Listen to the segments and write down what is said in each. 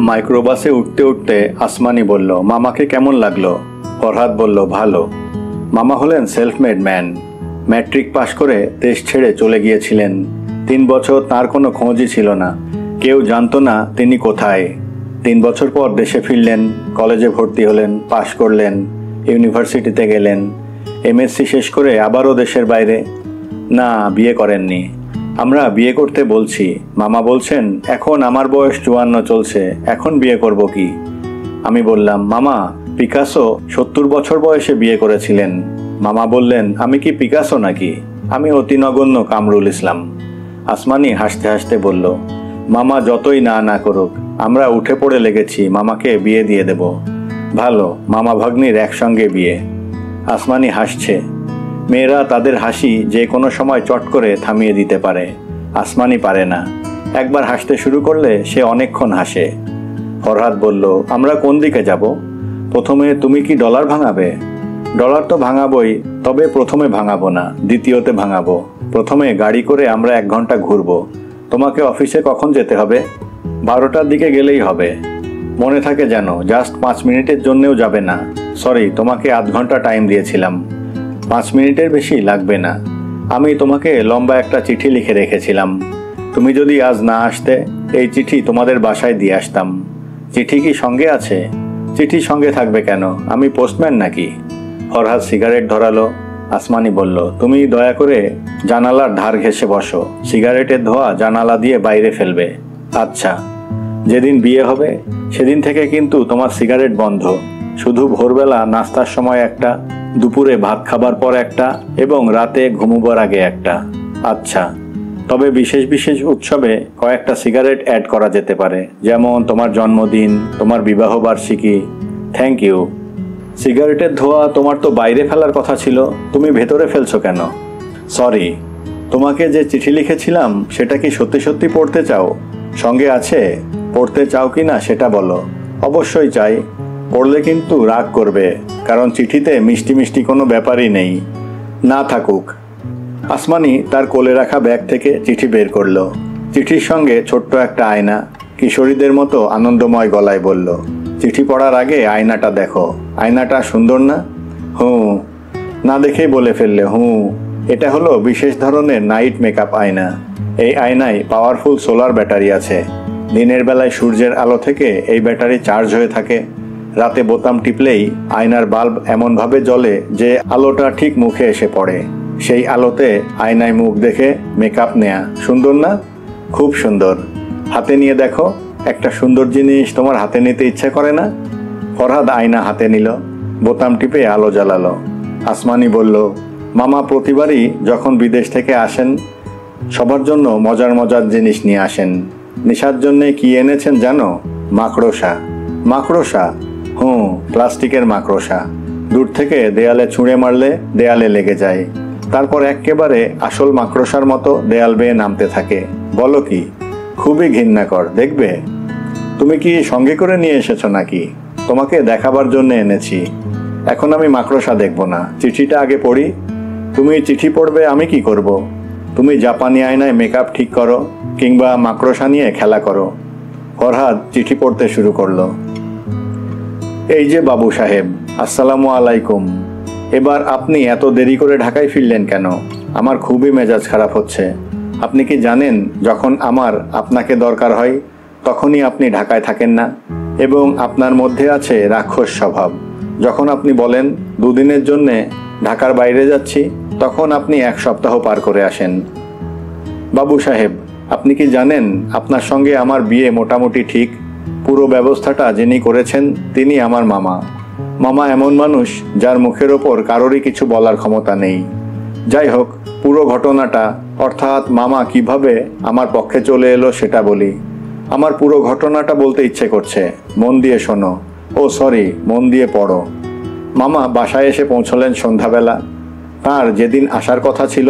মাইক্রোবাসে উঠতে উঠতে আসমানি বলল, মামাকে কেমন লাগলো? ফরহাদ বলল, ভালো। মামা হলেন সেলফ মেড ম্যান। ম্যাট্রিক পাশ করে দেশ ছেড়ে চলে গিয়েছিলেন। 3 বছর তার কোনো খোঁজই ছিল না, কেউ জানতো না তিনি কোথায়। 3 বছর পর দেশে ফিরলেন, কলেজে ভর্তি হলেন, পাশ করলেন, ইউনিভার্সিটিতে গেলেন, এমএসসি শেষ করে আবারও দেশের বাইরে। না, বিয়ে করেননি। আমরা বিয়ে করতে বলছি, মামা বলছেন এখন আমার বয়স 54 চলছে, এখন বিয়ে করব কি? আমি বললাম, মামা, পিকাসো 70 বছর বয়সে বিয়ে করেছিলেন। মামা বললেন, আমি কি পিকাসো নাকি? আমি অতি নগণ্য কামরুল ইসলাম। আসমানি হাসতে হাসতে বলল, মামা যতই না করুক, আমরা উঠে পড়ে লেগেছি মামাকে বিয়ে দিয়ে দেব। ভালো, মামা ভাগ্নির একসঙ্গে বিয়ে। আসমানি হাসছে। মেয়েরা তাদের হাসি যে কোনো সময় চট করে থামিয়ে দিতে পারে, আসমানি পারে না। একবার হাসতে শুরু করলে সে অনেকক্ষণ হাসে। ফরহাদ বলল, আমরা কোন দিকে যাব? প্রথমে তুমি কি ডলার ভাঙাবে? ডলার তো ভাঙাবই, তবে প্রথমে ভাঙাবো না, দ্বিতীয়তে ভাঙাবো। প্রথমে গাড়ি করে আমরা 1 ঘন্টা ঘুরবো। তোমাকে অফিসে কখন যেতে হবে? 12টার দিকে গেলেই হবে। মনে থাকে যেন, জাস্ট 5 মিনিটের জন্যেও যাবে না। সরি, তোমাকে আধ ঘন্টা টাইম দিয়েছিলাম, 5 মিনিটের বেশি লাগবে না। আমি তোমাকে লম্বা একটা চিঠি লিখে রেখেছিলাম। তুমি যদি আজ না আসতে, এই চিঠি তোমাদের বাসায় দিয়ে আসতাম। চিঠি কি সঙ্গে আছে? চিঠি সঙ্গে থাকবে কেন? আমি পোস্টম্যান নাকি? ফরহাদ সিগারেট ধরালো। আসমানি বলল, তুমি দয়া করে জানালার ধার ঘেঁষে বসো, সিগারেটের ধোঁয়া জানালা দিয়ে বাইরে ফেলবে। আচ্ছা। যেদিন বিয়ে হবে সেদিন থেকে কিন্তু তোমার সিগারেট বন্ধ। শুধু ভোরবেলা নাস্তার সময় একটা, দুপুরে ভাত খাবার পর একটা, এবং রাতে ঘুমোবার আগে একটা। আচ্ছা। তবে বিশেষ বিশেষ উৎসবে কয়েকটা সিগারেট অ্যাড করা যেতে পারে, যেমন তোমার জন্মদিন, তোমার বিবাহ বার্ষিকী। Thank you. সিগারেটের ধোঁয়া তোমার তো বাইরে ফেলার কথা ছিল, তুমি ভেতরে ফেলছো কেন? সরি। তোমাকে যে চিঠি লিখেছিলাম সেটা কি সত্যি সত্যি পড়তে চাও? সঙ্গে আছে? পড়তে চাও কি না সেটা বলো। অবশ্যই চাই। পড়লে কিন্তু রাগ করবে, কারণ চিঠিতে মিষ্টি মিষ্টি কোনো ব্যাপারই নেই। না থাকুক। আসমানি তার কোলে রাখা ব্যাগ থেকে চিঠি বের করলো। চিঠির সঙ্গে ছোট্ট একটা আয়না। কিশোরীদের মতো আনন্দময় গলায় বলল, চিঠি পড়ার আগে আয়নাটা দেখো। আয়নাটা সুন্দর না? হুঁ। না দেখেই বলে ফেললে হুঁ। এটা হলো বিশেষ ধরনের নাইট মেকআপ আয়না। এই আয়নায় পাওয়ারফুল সোলার ব্যাটারি আছে। দিনের বেলায় সূর্যের আলো থেকে এই ব্যাটারি চার্জ হয়ে থাকে। রাতে বোতাম টিপলেই আয়নার বাল্ব এমনভাবে জ্বলে যে আলোটা ঠিক মুখে এসে পড়ে। সেই আলোতে আয়নায় মুখ দেখে মেকআপ নেয়া। সুন্দর না? খুব সুন্দর। হাতে নিয়ে দেখো, একটা সুন্দর জিনিস তোমার হাতে নিতে ইচ্ছে করে না? ফরহাদ আয়না হাতে নিল, বোতাম টিপে আলো জ্বালালো। আসমানি বলল, মামা প্রতিবারই যখন বিদেশ থেকে আসেন সবার জন্য মজার মজার জিনিস নিয়ে আসেন। নেশার জন্যে কি এনেছেন জানো? মাকড়সা। মাকড়সা? হুঁ, প্লাস্টিকের মাকড়সা। দূর থেকে দেয়ালে ছুঁড়ে মারলে দেয়ালে লেগে যায়, তারপর একেবারে আসল মাকড়সার মতো দেয়াল বেয়ে নামতে থাকে। বলো কি? খুবই ঘৃণাকর, দেখবে? তুমি কি সঙ্গে করে নিয়ে এসেছো নাকি? তোমাকে দেখাবার জন্য এনেছি। এখন আমি মাকড়সা দেখব না, চিঠিটা আগে পড়ি। তুমি চিঠি পড়বে, আমি কি করব? তুমি জাপানি আয়নায় মেকআপ ঠিক করো, কিংবা মাকড়সা নিয়ে খেলা করো। ফরহাদ চিঠি পড়তে শুরু করলো। এই যে বাবু সাহেব, আসসালামু আলাইকুম। এবার আপনি এত দেরি করে ঢাকায় ফিরলেন কেন? আমার খুবই মেজাজ খারাপ হচ্ছে। আপনি কি জানেন, যখন আমার আপনাকে দরকার হয় তখনই আপনি ঢাকায় থাকেন না, এবং আপনার মধ্যে আছে রাক্ষস স্বভাব। যখন আপনি বলেন 2 দিনের জন্যে ঢাকার বাইরে যাচ্ছি, তখন আপনি 1 সপ্তাহ পার করে আসেন। বাবু সাহেব, আপনি কি জানেন আপনার সঙ্গে আমার বিয়ে মোটামুটি ঠিক? পুরো ব্যবস্থাটা যিনি করেছেন তিনি আমার মামা। মামা এমন মানুষ যার মুখের ওপর কারোরই কিছু বলার ক্ষমতা নেই। যাই হোক, পুরো ঘটনাটা, অর্থাৎ মামা কিভাবে আমার পক্ষে চলে এলো সেটা বলি। আমার পুরো ঘটনাটা বলতে ইচ্ছে করছে, মন দিয়ে শোনো। ও সরি, মন দিয়ে পড়ো। মামা বাসায় এসে পৌঁছলেন সন্ধ্যাবেলা। তার যেদিন আসার কথা ছিল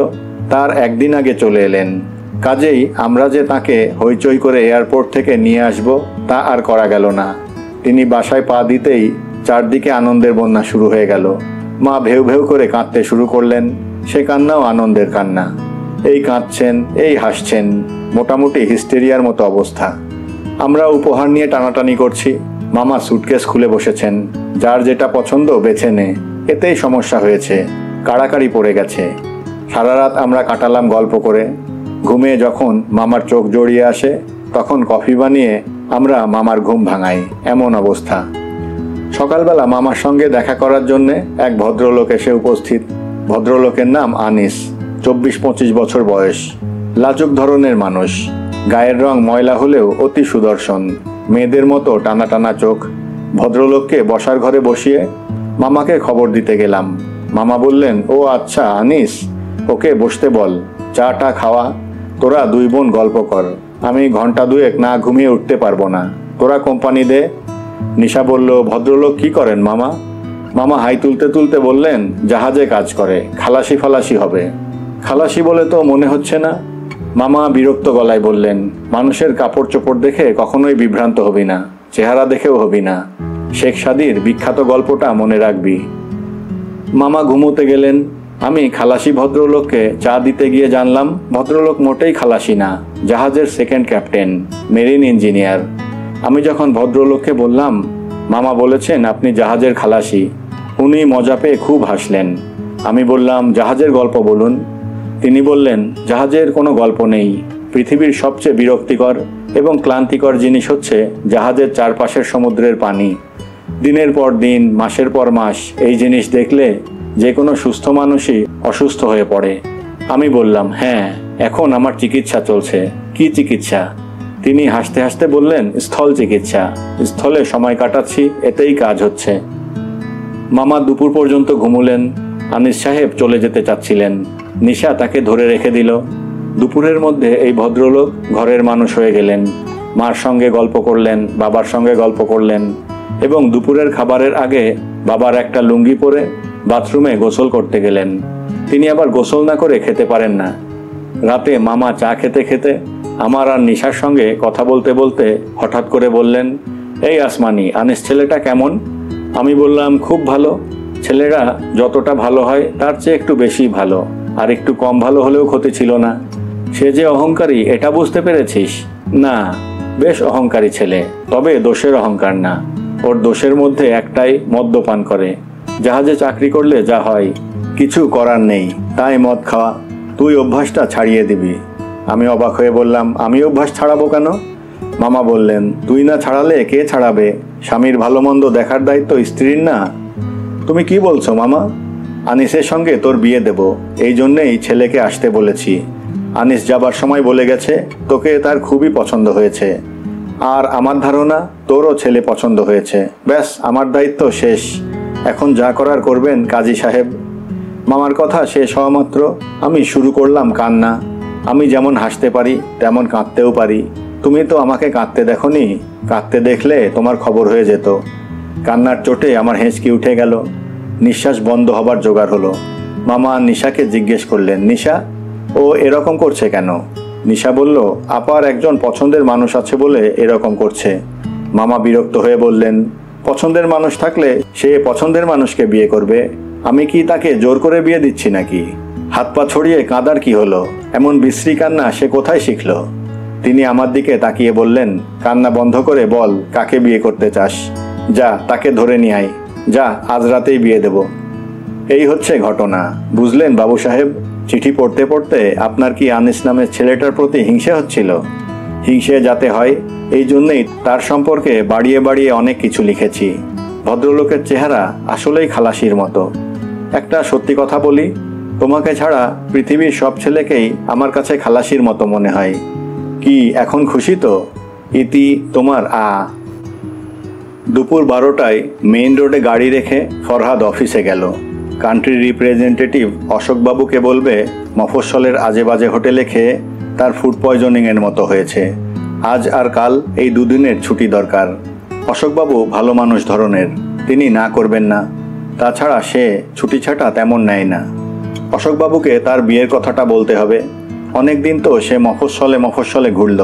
তার 1 দিন আগে চলে এলেন। কাজেই আমরা যে তাকে হইচই করে এয়ারপোর্ট থেকে নিয়ে আসব তা আর করা গেল না। তিনি বাসায় পা দিতেই চারদিকে আনন্দের বন্যা শুরু হয়ে গেল। মা ভেউ ভেউ করে কাঁদতে শুরু করলেন। সে কান্নাও আনন্দের কান্না। এই কাঁদছেন, এই হাসছেন, মোটামুটি হিস্টেরিয়ার মতো অবস্থা। আমরা উপহার নিয়ে টানাটানি করছি। মামা সুটকেস খুলে বসেছেন। যার যেটা পছন্দ বেছে নে, এতেই সমস্যা হয়েছে, কাড়াকাড়ি পড়ে গেছে। সারা রাত আমরা কাটালাম গল্প করে। ঘুমিয়ে যখন মামার চোখ জড়িয়ে আসে তখন কফি বানিয়ে আমরা মামার ঘুম ভাঙাই, এমন অবস্থা। সকালবেলা মামার সঙ্গে দেখা করার জন্যে এক ভদ্রলোক এসে উপস্থিত। ভদ্রলোকের নাম আনিস, 24-25 বছর বয়স। লাজুক ধরনের মানুষ, গায়ের রং ময়লা হলেও অতি সুদর্শন, মেয়েদের মতো টানা টানা চোখ। ভদ্রলোককে বসার ঘরে বসিয়ে মামাকে খবর দিতে গেলাম। মামা বললেন, ও আচ্ছা আনিস, ওকে বসতে বল, চাটা খাওয়া, তোরা দুই বোন গল্প কর। আমি ঘন্টা দুয়েক না ঘুমিয়ে উঠতে পারবো না, তোরা কোম্পানি দে। নিশা বলল, ভদ্রলোক কি করেন মামা? মামা হাই তুলতে তুলতে বললেন, জাহাজে কাজ করে, খালাসি ফালাসি হবে। খালাসি বলে তো মনে হচ্ছে না। মামা বিরক্ত গলায় বললেন, মানুষের কাপড় চোপড় দেখে কখনোই বিভ্রান্ত হবি না, চেহারা দেখেও হবি না। শেখ সাদির বিখ্যাত গল্পটা মনে রাখবি। মামা ঘুমোতে গেলেন। আমি খালাসি ভদ্রলোককে চা দিতে গিয়ে জানলাম ভদ্রলোক মোটেই খালাসি না, জাহাজের সেকেন্ড ক্যাপ্টেন, মেরিন ইঞ্জিনিয়ার। আমি যখন ভদ্রলোককে বললাম, মামা বলেছেন আপনি জাহাজের খালাসি, উনি মজা পেয়ে খুব হাসলেন। আমি বললাম, জাহাজের গল্প বলুন। তিনি বললেন, জাহাজের কোনো গল্প নেই। পৃথিবীর সবচেয়ে বিরক্তিকর এবং ক্লান্তিকর জিনিস হচ্ছে জাহাজের চারপাশের সমুদ্রের পানি। দিনের পর দিন, মাসের পর মাস এই জিনিস দেখলে যে কোনো সুস্থ মানুষই অসুস্থ হয়ে পড়ে। আমি বললাম, হ্যাঁ, এখন আমার চিকিৎসা চলছে। কি চিকিৎসা? তিনি হাসতে হাসতে বললেন, স্থল চিকিৎসা। স্থলে সময় কাটাচ্ছি, এতেই কাজ হচ্ছে। মামা দুপুর পর্যন্ত ঘুমুলেন। আনিস সাহেব চলে যেতে চাচ্ছিলেন, নিশা তাকে ধরে রেখে দিল। দুপুরের মধ্যে এই ভদ্রলোক ঘরের মানুষ হয়ে গেলেন। মার সঙ্গে গল্প করলেন, বাবার সঙ্গে গল্প করলেন এবং দুপুরের খাবারের আগে বাবার একটা লুঙ্গি পরে বাথরুমে গোসল করতে গেলেন। তিনি আবার গোসল না করে খেতে পারেন না। রাতে মামা চা খেতে খেতে আমার আর নিশার সঙ্গে কথা বলতে বলতে হঠাৎ করে বললেন, এই আসমানি, আনিস ছেলেটা কেমন? আমি বললাম, খুব ভালো। ছেলেরা যতটা ভালো হয় তার চেয়ে একটু বেশি ভালো, আর একটু কম ভালো হলেও ক্ষতি ছিল না। সে যে অহংকারী এটা বুঝতে পেরেছিস? না, বেশ অহংকারী ছেলে, তবে দোষের অহংকার না। ওর দোষের মধ্যে একটাই, মদ্যপান করে। জাহাজে চাকরি করলে যা হয়, কিছু করার নেই, তাই মদ খাওয়া। তুই অভ্যাসটা ছাড়িয়ে দিবি। আমি অবাক হয়ে বললাম, আমি অভ্যাস ছাড়াবো কেন? মামা বললেন, তুই না ছাড়ালে কে ছাড়াবে? স্বামীর ভালো মন্দ দেখার দায়িত্ব স্ত্রীর না। তুমি কি বলছো মামা? আনিসের সঙ্গে তোর বিয়ে দেব, এই জন্যেই ছেলেকে আসতে বলেছি। আনিস যাবার সময় বলে গেছে তোকে তার খুবই পছন্দ হয়েছে, আর আমার ধারণা তোরও ছেলে পছন্দ হয়েছে। ব্যাস, আমার দায়িত্ব শেষ। এখন যা করার করবেন কাজী সাহেব। মামার কথা শেষ হওয়া মাত্র আমি শুরু করলাম কান্না। আমি যেমন হাসতে পারি তেমন কাঁদতেও পারি। তুমি তো আমাকে কাঁদতে দেখোনি, কাঁদতে দেখলে তোমার খবর হয়ে যেত। কান্নার চোটে আমার হেঁচকি উঠে গেল, নিঃশ্বাস বন্ধ হবার জোগাড় হলো। মামা নিশাকে জিজ্ঞেস করলেন, নিশা, ও এরকম করছে কেন? নিশা বলল, আপার একজন পছন্দের মানুষ আছে বলে এরকম করছে। মামা বিরক্ত হয়ে বললেন, পছন্দের মানুষ থাকলে সে পছন্দের মানুষকে বিয়ে করবে। আমি কি তাকে জোর করে বিয়ে দিচ্ছি নাকি? হাত পা ছড়িয়ে কাঁদার কি হলো? এমন বিশ্রী কান্না সে কোথায় শিখল? তিনি আমার দিকে তাকিয়ে বললেন, কান্না বন্ধ করে বল, কাকে বিয়ে করতে চাস? যা, তাকে ধরে নিয়ে আয়। যা, আজ রাতেই বিয়ে দেব। এই হচ্ছে ঘটনা, বুঝলেন বাবু সাহেব? চিঠি পড়তে পড়তে আপনার কি আনিস নামের ছেলেটার প্রতি হিংসে হচ্ছিল? হিংসে যাতে হয় এই জন্যেই তার সম্পর্কে বাড়িয়ে বাড়িয়ে অনেক কিছু লিখেছি। ভদ্রলোকের চেহারা আসলেই খালাসির মতো। একটা সত্যি কথা বলি, তোমাকে ছাড়া পৃথিবীর সব ছেলেকেই আমার কাছে খালাসির মতো মনে হয়। কি এখন খুশি তো? ইতি তোমার আ। দুপুর 12টায় মেইন রোডে গাড়ি রেখে ফরহাদ অফিসে গেল। কান্ট্রি রিপ্রেজেন্টেটিভ অশোকবাবুকে বলবে মফস্বলের আজে বাজে হোটেলে খেয়ে তার ফুড পয়জনিংয়ের মতো হয়েছে। আজ আর কাল এই দুদিনের ছুটি দরকার। অশোকবাবু ভালো মানুষ ধরনের, তিনি না করবেন না। তাছাড়া সে ছুটি ছাটা তেমন নেয় না। অশোকবাবুকে তার বিয়ের কথাটা বলতে হবে। অনেক দিন তো সে মফস্বলে ঘুরল।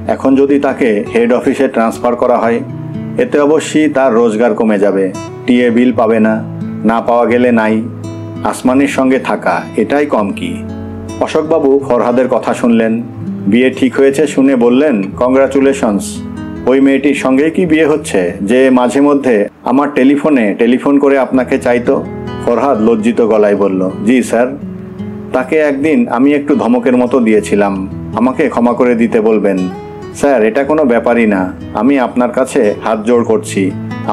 এখন যদি তাকে হেড অফিসে ট্রান্সফার করা হয়, এতে অবশ্যই তার রোজগার কমে যাবে। টিএ বিল পাবে না, না পাওয়া গেলে নাই। আসমানির সঙ্গে থাকা এটাই কম কি? অশোকবাবু ফরহাদের কথা শুনলেন। বিয়ে ঠিক হয়েছে শুনে বললেন, কংগ্রাচুলেশনস। ওই মেয়েটির সঙ্গেই কি বিয়ে হচ্ছে যে মাঝে মধ্যে আমার টেলিফোন করে আপনাকে চাইতো? ফরহাদ লজ্জিত গলায় বলল, জি স্যার। তাকে একদিন আমি একটু ধমকের মতো দিয়েছিলাম, আমাকে ক্ষমা করে দিতে বলবেন। স্যার, এটা কোনো ব্যাপারই না, আমি আপনার কাছে হাত জোড় করছি,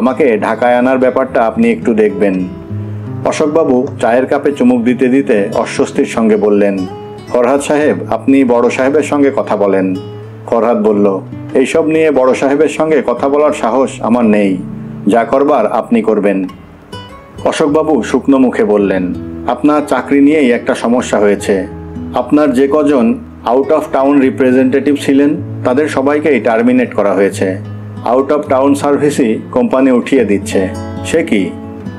আমাকে ঢাকায় আনার ব্যাপারটা আপনি একটু দেখবেন। অশোকবাবু চায়ের কাপে চুমুক দিতে দিতে অস্বস্তির সঙ্গে বললেন, ফরহাদ সাহেব, আপনি বড় সাহেবের সঙ্গে কথা বলেন। ফরহাদ বলল, এইসব নিয়ে বড় সাহেবের সঙ্গে কথা বলার সাহস আমার নেই, যা করবার আপনি করবেন। অশোকবাবু শুকনো মুখে বললেন, আপনার চাকরি নিয়েই একটা সমস্যা হয়েছে। আপনার যে কজন আউট অফ টাউন রিপ্রেজেন্টেটিভ ছিলেন তাদের সবাইকেই টার্মিনেট করা হয়েছে। আউট অফ টাউন সার্ভিসই কোম্পানি উঠিয়ে দিচ্ছে। সে কি?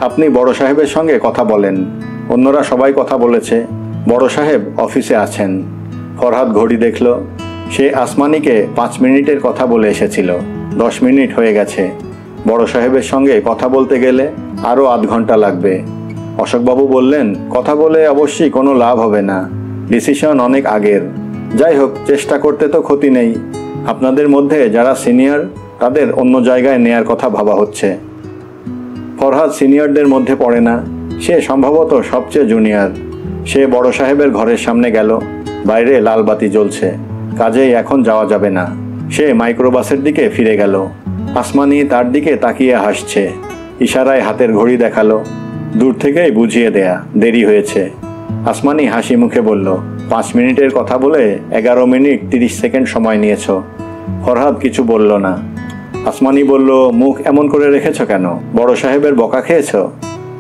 আপনি বড় সাহেবের সঙ্গে কথা বলেন। অন্যরা সবাই কথা বলেছে, বড় সাহেব অফিসে আছেন। ফরহাদ ঘড়ি দেখল, সে আসমানিকে 5 মিনিটের কথা বলে এসেছিল, 10 মিনিট হয়ে গেছে। বড় সাহেবের সঙ্গে কথা বলতে গেলে আরও আধ ঘন্টা লাগবে। অশোকবাবু বললেন, কথা বলে অবশ্যই কোনো লাভ হবে না, ডিসিশন অনেক আগের। যাই হোক, চেষ্টা করতে তো ক্ষতি নেই। আপনাদের মধ্যে যারা সিনিয়র তাদের অন্য জায়গায় নেয়ার কথা ভাবা হচ্ছে। ফরহাদ সিনিয়রদের মধ্যে পড়ে না, সে সম্ভবত সবচেয়ে জুনিয়র। সে বড় সাহেবের ঘরের সামনে গেল, বাইরে লাল বাতি জ্বলছে, কাজেই এখন যাওয়া যাবে না। সে মাইক্রোবাসের দিকে ফিরে গেল। আসমানি তার দিকে তাকিয়ে হাসছে, ইশারায় হাতের ঘড়ি দেখালো। দূর থেকেই বুঝিয়ে দেয়া, দেরি হয়েছে। আসমানি হাসি মুখে বলল, 5 মিনিটের কথা বলে 11 মিনিট 30 সেকেন্ড সময় নিয়েছ। ফরহাদ কিছু বলল না। আসমানি বলল, মুখ এমন করে রেখেছ কেন? বড় সাহেবের বকা খেয়েছ?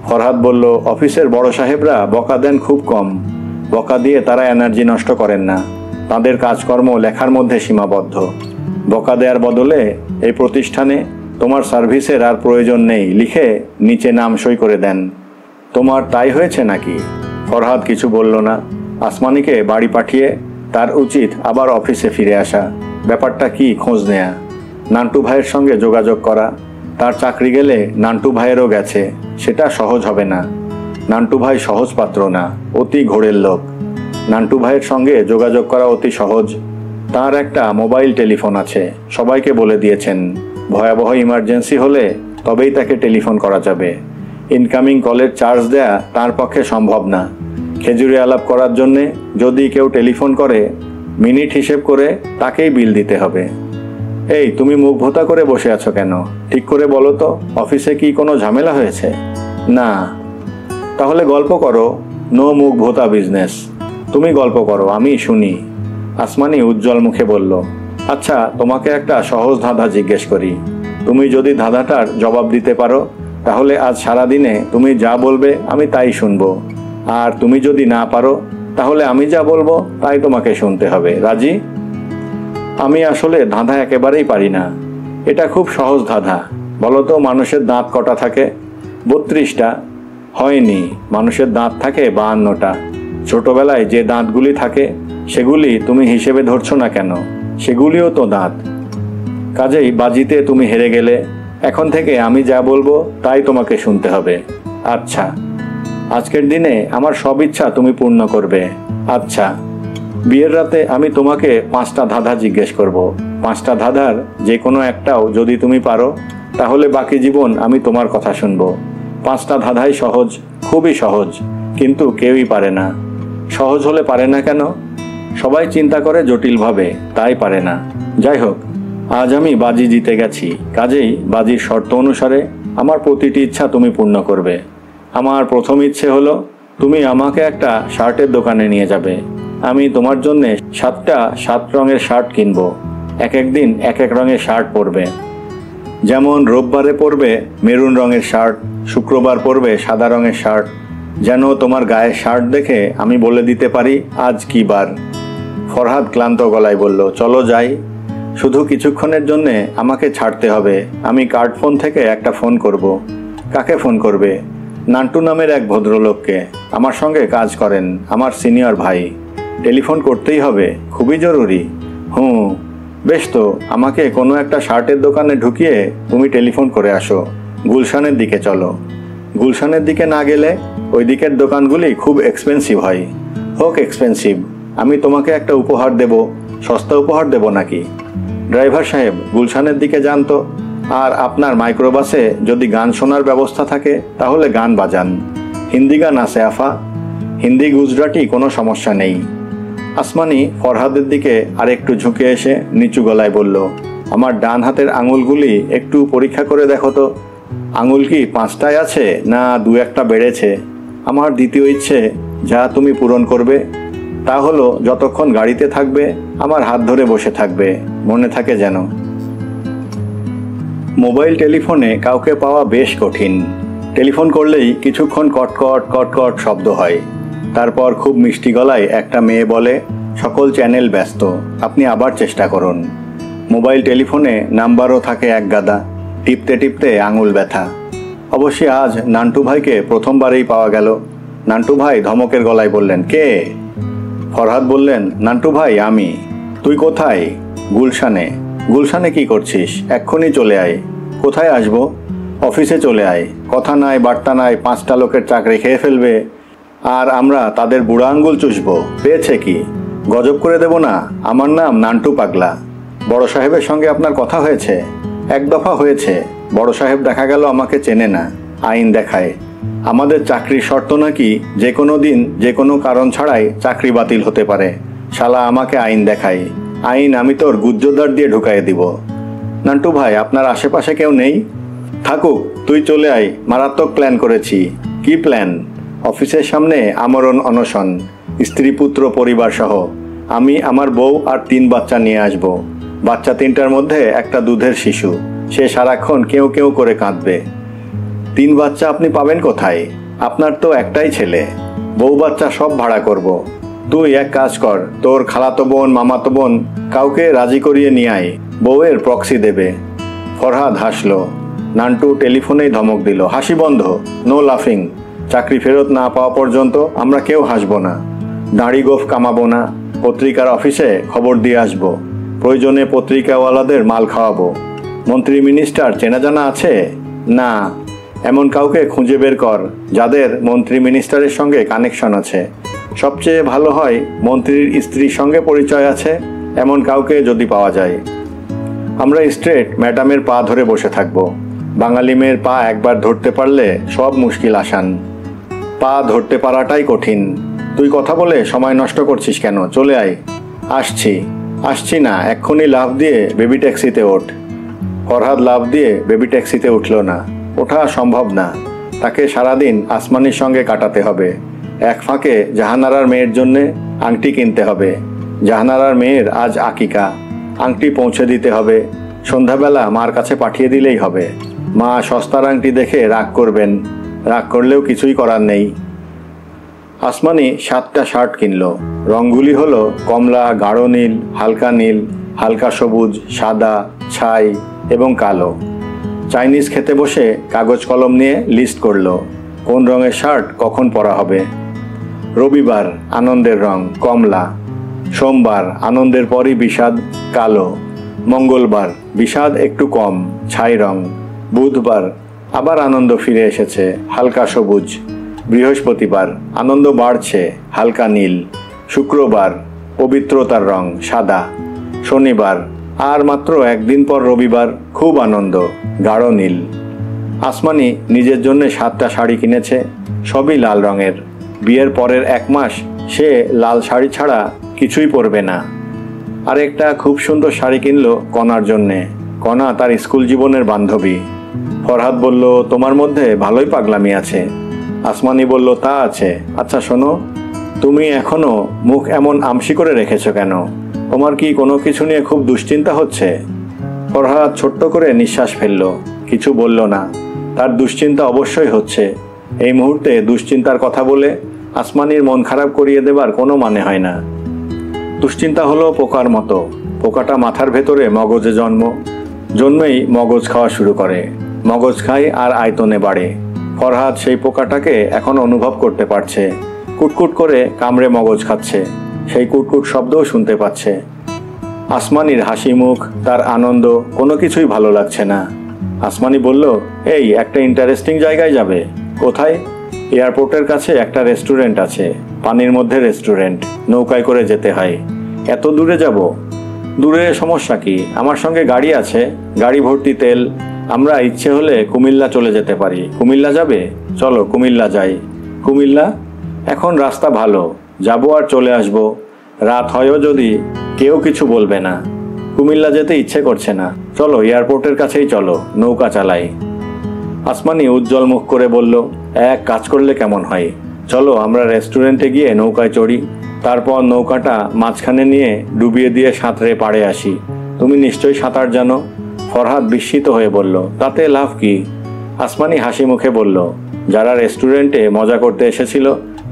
ফরহাদ বলল, অফিসের বড় সাহেবরা বকা দেন খুব কম। বকা দিয়ে তারা এনার্জি নষ্ট করেন না, তাদের কাজকর্ম লেখার মধ্যে সীমাবদ্ধ। বকা দেওয়ার বদলে এই প্রতিষ্ঠানে তোমার সার্ভিসের আর প্রয়োজন নেই লিখে নিচে নাম সই করে দেন। তোমার তাই হয়েছে নাকি? ফরহাদ কিছু বলল না। আসমানিকে বাড়ি পাঠিয়ে তার উচিত আবার অফিসে ফিরে আসা। ব্যাপারটা কি খোঁজ নেয়া, নান্টু ভাইয়ের সঙ্গে যোগাযোগ করা। তার চাকরি গেলে নান্টু ভাইয়েরও গেছে, সেটা সহজ হবে না। নান্টু ভাই সহজ পাত্র না, অতি ঘোরের লোক। নান্টু ভাইয়ের সঙ্গে যোগাযোগ করা অতি সহজ। তার একটা মোবাইল টেলিফোন আছে, সবাইকে বলে দিয়েছেন। ভয়াবহ ইমার্জেন্সি হলে তবেই তাকে টেলিফোন করা যাবে। ইনকামিং কলের চার্জ দেয়া তার পক্ষে সম্ভব না। খেজুরি আলাপ করার জন্যে যদি কেউ টেলিফোন করে, মিনিট হিসেব করে তাকেই বিল দিতে হবে। এই, তুমি মুখ ভোতা করে বসে আছো কেন? ঠিক করে বলো তো, অফিসে কি কোনো ঝামেলা হয়েছে? না। তাহলে গল্প করো। নো মুখ ভোতা বিজনেস। তুমি গল্প করো, আমি শুনি। আসমানি উজ্জ্বল মুখে বলল, আচ্ছা, তোমাকে একটা সহজ ধাঁধা জিজ্ঞেস করি। তুমি যদি ধাঁধাটার জবাব দিতে পারো তাহলে আজ সারাদিনে তুমি যা বলবে আমি তাই শুনবো। আর তুমি যদি না পারো তাহলে আমি যা বলবো তাই তোমাকে শুনতে হবে। রাজি? আমি আসলে ধাঁধা একেবারেই পারি না। এটা খুব সহজ ধাঁধা। বলো তো, মানুষের দাঁত কটা থাকে? 32টা। হয়নি, মানুষের দাঁত থাকে 52টা। ছোটবেলায় যে দাঁতগুলি থাকে সেগুলি তুমি হিসেবে ধরছো না কেন? সেগুলিও তো দাঁত। কাজেই বাজিতে তুমি হেরে গেলে। এখন থেকে আমি যা বলবো তাই তোমাকে শুনতে হবে। আচ্ছা, আজকের দিনে আমার সব ইচ্ছা তুমি পূর্ণ করবে। আচ্ছা, বিয়ের রাতে আমি তোমাকে 5টা ধাঁধা জিজ্ঞেস করব। 5টা ধাঁধার যে কোনো একটাও যদি তুমি পারো তাহলে বাকি জীবন আমি তোমার কথা শুনবো। 5টা ধাঁধাই সহজ, খুবই সহজ, কিন্তু কেউই পারে না। সহজ হলে পারে না কেন? সবাই চিন্তা করে জটিলভাবে, তাই পারে না। যাই হোক, আজ আমি বাজি জিতে গেছি, কাজেই বাজির শর্ত অনুসারে আমার প্রতিটি ইচ্ছা তুমি পূর্ণ করবে। আমার প্রথম ইচ্ছে হলো তুমি আমাকে একটা শার্টের দোকানে নিয়ে যাবে। আমি তোমার জন্যে 7টা 7 রঙের শার্ট কিনবো। এক দিন এক রঙের শার্ট পরবে। যেমন রোববারে পরবে মেরুন রঙের শার্ট, শুক্রবার পরবে সাদা রঙের শার্ট, যেন তোমার গায়ের শার্ট দেখে আমি বলে দিতে পারি আজ কি বার। ফরহাদ ক্লান্ত গলায় বলল, চলো যাই। শুধু কিছুক্ষণের জন্যে আমাকে ছাড়তে হবে। আমি কার্ড ফোন থেকে একটা ফোন করব। কাকে ফোন করবে? নান্টু নামের এক ভদ্রলোককে, আমার সঙ্গে কাজ করেন, আমার সিনিয়র ভাই। টেলিফোন করতেই হবে? খুবই জরুরি। বেশ তো, আমাকে কোনো একটা শার্টের দোকানে ঢুকিয়ে তুমি টেলিফোন করে আসো। গুলশানের দিকে চলো। গুলশানের দিকে না গেলে ওই দিকের দোকানগুলি খুব এক্সপেন্সিভ হয়। হোক এক্সপেন্সিভ, আমি তোমাকে একটা উপহার দেব। সস্তা উপহার দেব নাকি? ড্রাইভার সাহেব গুলশানের দিকে যান তো, আর আপনার মাইক্রোবাসে যদি গান শোনার ব্যবস্থা থাকে তাহলে গান বাজান। হিন্দি গান আছে আফা, হিন্দি গুজরাটি কোনো সমস্যা নেই। আসমানি ফরহাদের দিকে আরেকটু ঝুঁকে এসে নিচু গলায় বলল, আমার ডান হাতের আঙুলগুলি একটু পরীক্ষা করে দেখো তো, আঙুল কি 5টায় আছে না 2-1টা বেড়েছে? আমার দ্বিতীয় ইচ্ছে যা তুমি পূরণ করবে তা হলো যতক্ষণ গাড়িতে থাকবে আমার হাত ধরে বসে থাকবে, মনে থাকে যেন। মোবাইল টেলিফোনে কাউকে পাওয়া বেশ কঠিন। টেলিফোন করলেই কিছুক্ষণ কটকট কটকট শব্দ হয়, তারপর খুব মিষ্টি গলায় একটা মেয়ে বলে, সকল চ্যানেল ব্যস্ত, আপনি আবার চেষ্টা করুন। মোবাইল টেলিফোনে নাম্বারও থাকে এক গাদা, টিপতে টিপতে আঙুল ব্যথা। অবশ্যই আজ নান্টু ভাইকে প্রথমবারেই পাওয়া গেল। নান্টু ভাই ধমকের গলায় বললেন, কে? ফরহাদ বললেন, নান্টু ভাই আমি। তুই কোথায়? গুলশানে। গুলশানে কি করছিস? এক্ষুনি চলে আয়। কোথায় আসবো? অফিসে চলে আয়। কথা নাই বার্তা নাই, 5টা লোকের চাকরি খেয়ে ফেলবে আর আমরা তাদের বুড়া আঙ্গুল চুষবো। পেয়েছে কি? গজব করে দেব না? আমার নাম নান্টু পাগলা। বড় সাহেবের সঙ্গে আপনার কথা হয়েছে? 1 দফা হয়েছে। বড় সাহেব দেখা গেল আমাকে চেনে না, আইন দেখায়। আমাদের চাকরির শর্ত নাকি যে কোনো দিন যে কোনো কারণ ছাড়াই চাকরি বাতিল হতে পারে। শালা আমাকে আইন দেখায়। আইন আমি তোর গুজ্জোদার দিয়ে ঢুকাইয়ে দিব। নান্টু ভাই, আপনার আশেপাশে কেউ নেই? থাকুক, তুই চলে আয়, মারাত্মক প্ল্যান করেছি। কি প্ল্যান? অফিসের সামনে আমরণ অনশন, স্ত্রী পুত্র পরিবার সহ। আমি আমার বউ আর 3 বাচ্চা নিয়ে আসব। বাচ্চা 3টার মধ্যে একটা দুধের শিশু, সে সারাক্ষণ কেউ কেউ করে কাঁদবে। 3 বাচ্চা আপনি পাবেন কোথায়? আপনার তো একটাই ছেলে। বউ বাচ্চা সব ভাড়া করব। তুই এক কাজ কর, তোর খালাতো বোন মামাতো বোন কাউকে রাজি করিয়ে নিয়ে আয়, বউয়ের প্রক্সি দেবে। ফরহাদ হাসল। নান্টু টেলিফোনেই ধমক দিল, হাসি বন্ধ, নো লাফিং। চাকরি ফেরত না পাওয়া পর্যন্ত আমরা কেউ হাসবো না, দাড়ি গোফ কামাবো না, পত্রিকার অফিসে খবর দিয়ে আসবো, প্রয়োজনে পত্রিকাওয়ালাদের মাল খাওয়াবো। মন্ত্রী মিনিস্টার চেনা জানা আছে? না। এমন কাউকে খুঁজে বের কর যাদের মন্ত্রী মিনিস্টারের সঙ্গে কানেকশন আছে। সবচেয়ে ভালো হয় মন্ত্রীর স্ত্রীর সঙ্গে পরিচয় আছে এমন কাউকে যদি পাওয়া যায়। আমরা স্ট্রেট ম্যাডামের পা ধরে বসে থাকবো। বাঙালি মেয়ের পা একবার ধরতে পারলে সব মুশকিল আসান। পা ধরতে পারাটাই কঠিন। তুই কথা বলে সময় নষ্ট করছিস কেন? চলে আয়। আসছি না, এক্ষুনি লাফ দিয়ে বেবি ট্যাক্সিতে ওঠ। ফরহাদ লাফ দিয়ে বেবি ট্যাক্সিতে উঠল না, ওঠা সম্ভব না। তাকে সারাদিন আসমানির সঙ্গে কাটাতে হবে। এক ফাঁকে জাহানারার মেয়ের জন্যে আংটি কিনতে হবে। জাহানারার মেয়ের আজ আকিকা, আংটি পৌঁছে দিতে হবে। সন্ধ্যাবেলা মার কাছে পাঠিয়ে দিলেই হবে। মা সস্তার আংটি দেখে রাগ করবেন, রাগ করলেও কিছুই করার নেই। আসমানি 7টা শার্ট কিনল। রঙগুলি হলো কমলা, গাঢ় নীল, হালকা নীল, হালকা সবুজ, সাদা, ছাই এবং কালো। চাইনিজ খেতে বসে কাগজ কলম নিয়ে লিস্ট করলো কোন রঙের শার্ট কখন পরা হবে। রবিবার আনন্দের রং কমলা, সোমবার আনন্দের পরই বিষাদ কালো, মঙ্গলবার বিষাদ একটু কম ছাই রং, বুধবার আবার আনন্দ ফিরে এসেছে হালকা সবুজ, বৃহস্পতিবার আনন্দ বাড়ছে হালকা নীল, শুক্রবার পবিত্রতার রং সাদা, শনিবার আর মাত্র একদিন পর রবিবার খুব আনন্দ গাঢ় নীল। আসমানি নিজের জন্য 7টা শাড়ি কিনেছে, সবই লাল রঙের। বিয়ের পরের 1 মাস সে লাল শাড়ি ছাড়া কিছুই পরবে না। আরেকটা খুব সুন্দর শাড়ি কিনলো কণার জন্যে। কণা তার স্কুল জীবনের বান্ধবী। ফরহাদ বলল, তোমার মধ্যে ভালোই পাগলামি আছে। আসমানি বলল, তা আছে। আচ্ছা শোনো, তুমি এখনো মুখ এমন আমসি করে রেখেছো কেন? তোমার কি কোনো কিছু নিয়ে খুব দুশ্চিন্তা হচ্ছে? ফরহাদ ছোট্ট করে নিঃশ্বাস ফেলল, কিছু বলল না। তার দুশ্চিন্তা অবশ্যই হচ্ছে। এই মুহূর্তে দুশ্চিন্তার কথা বলে আসমানির মন খারাপ করিয়ে দেবার কোনো মানে হয় না। দুশ্চিন্তা হলো পোকার মতো। পোকাটা মাথার ভেতরে মগজে জন্মেই মগজ খাওয়া শুরু করে। মগজ খায় আর আয়তনে বাড়ে। ফরহাদ সেই পোকাটাকে এখন অনুভব করতে পারছে। কুটকুট করে কামড়ে মগজ খাচ্ছে, সেই কুটকুট শব্দও শুনতে পাচ্ছে। আসমানির হাসি মুখ, তার আনন্দ, কোনো কিছুই ভালো লাগছে না। আসমানি বলল, এই একটা ইন্টারেস্টিং জায়গায় যাবে। কোথায়? এয়ারপোর্টের কাছে একটা রেস্টুরেন্ট আছে, পানির মধ্যে রেস্টুরেন্ট, নৌকায় করে যেতে হয়। এত দূরে যাব? দূরে সমস্যা কি? আমার সঙ্গে গাড়ি আছে, গাড়ি ভর্তি তেল। আমরা ইচ্ছে হলে কুমিল্লা চলে যেতে পারি। কুমিল্লা যাবে? চলো কুমিল্লা যাই। কুমিল্লা? এখন রাস্তা ভালো, যাবো আর চলে আসবো। রাত হয়ও যদি, কেউ কিছু বলবে না। কুমিল্লা যেতে ইচ্ছে করছে না। চলো এয়ারপোর্টের কাছেই চলো, নৌকা চালাই। আসমানি উজ্জ্বল মুখ করে বলল, এক কাজ করলে কেমন হয়? চলো আমরা রেস্টুরেন্টে গিয়ে নৌকায় চড়ি, তারপর নৌকাটা মাঝখানে নিয়ে ডুবিয়ে দিয়ে সাঁতরে পাড়ে আসি। তুমি নিশ্চয়ই সাঁতার জানো? ফরহাদ বিস্মিত হয়ে বলল, তাতে লাভ কি? আসমানি হাসি মুখে বলল, যারা রেস্টুরেন্টে মজা করতে এসেছিল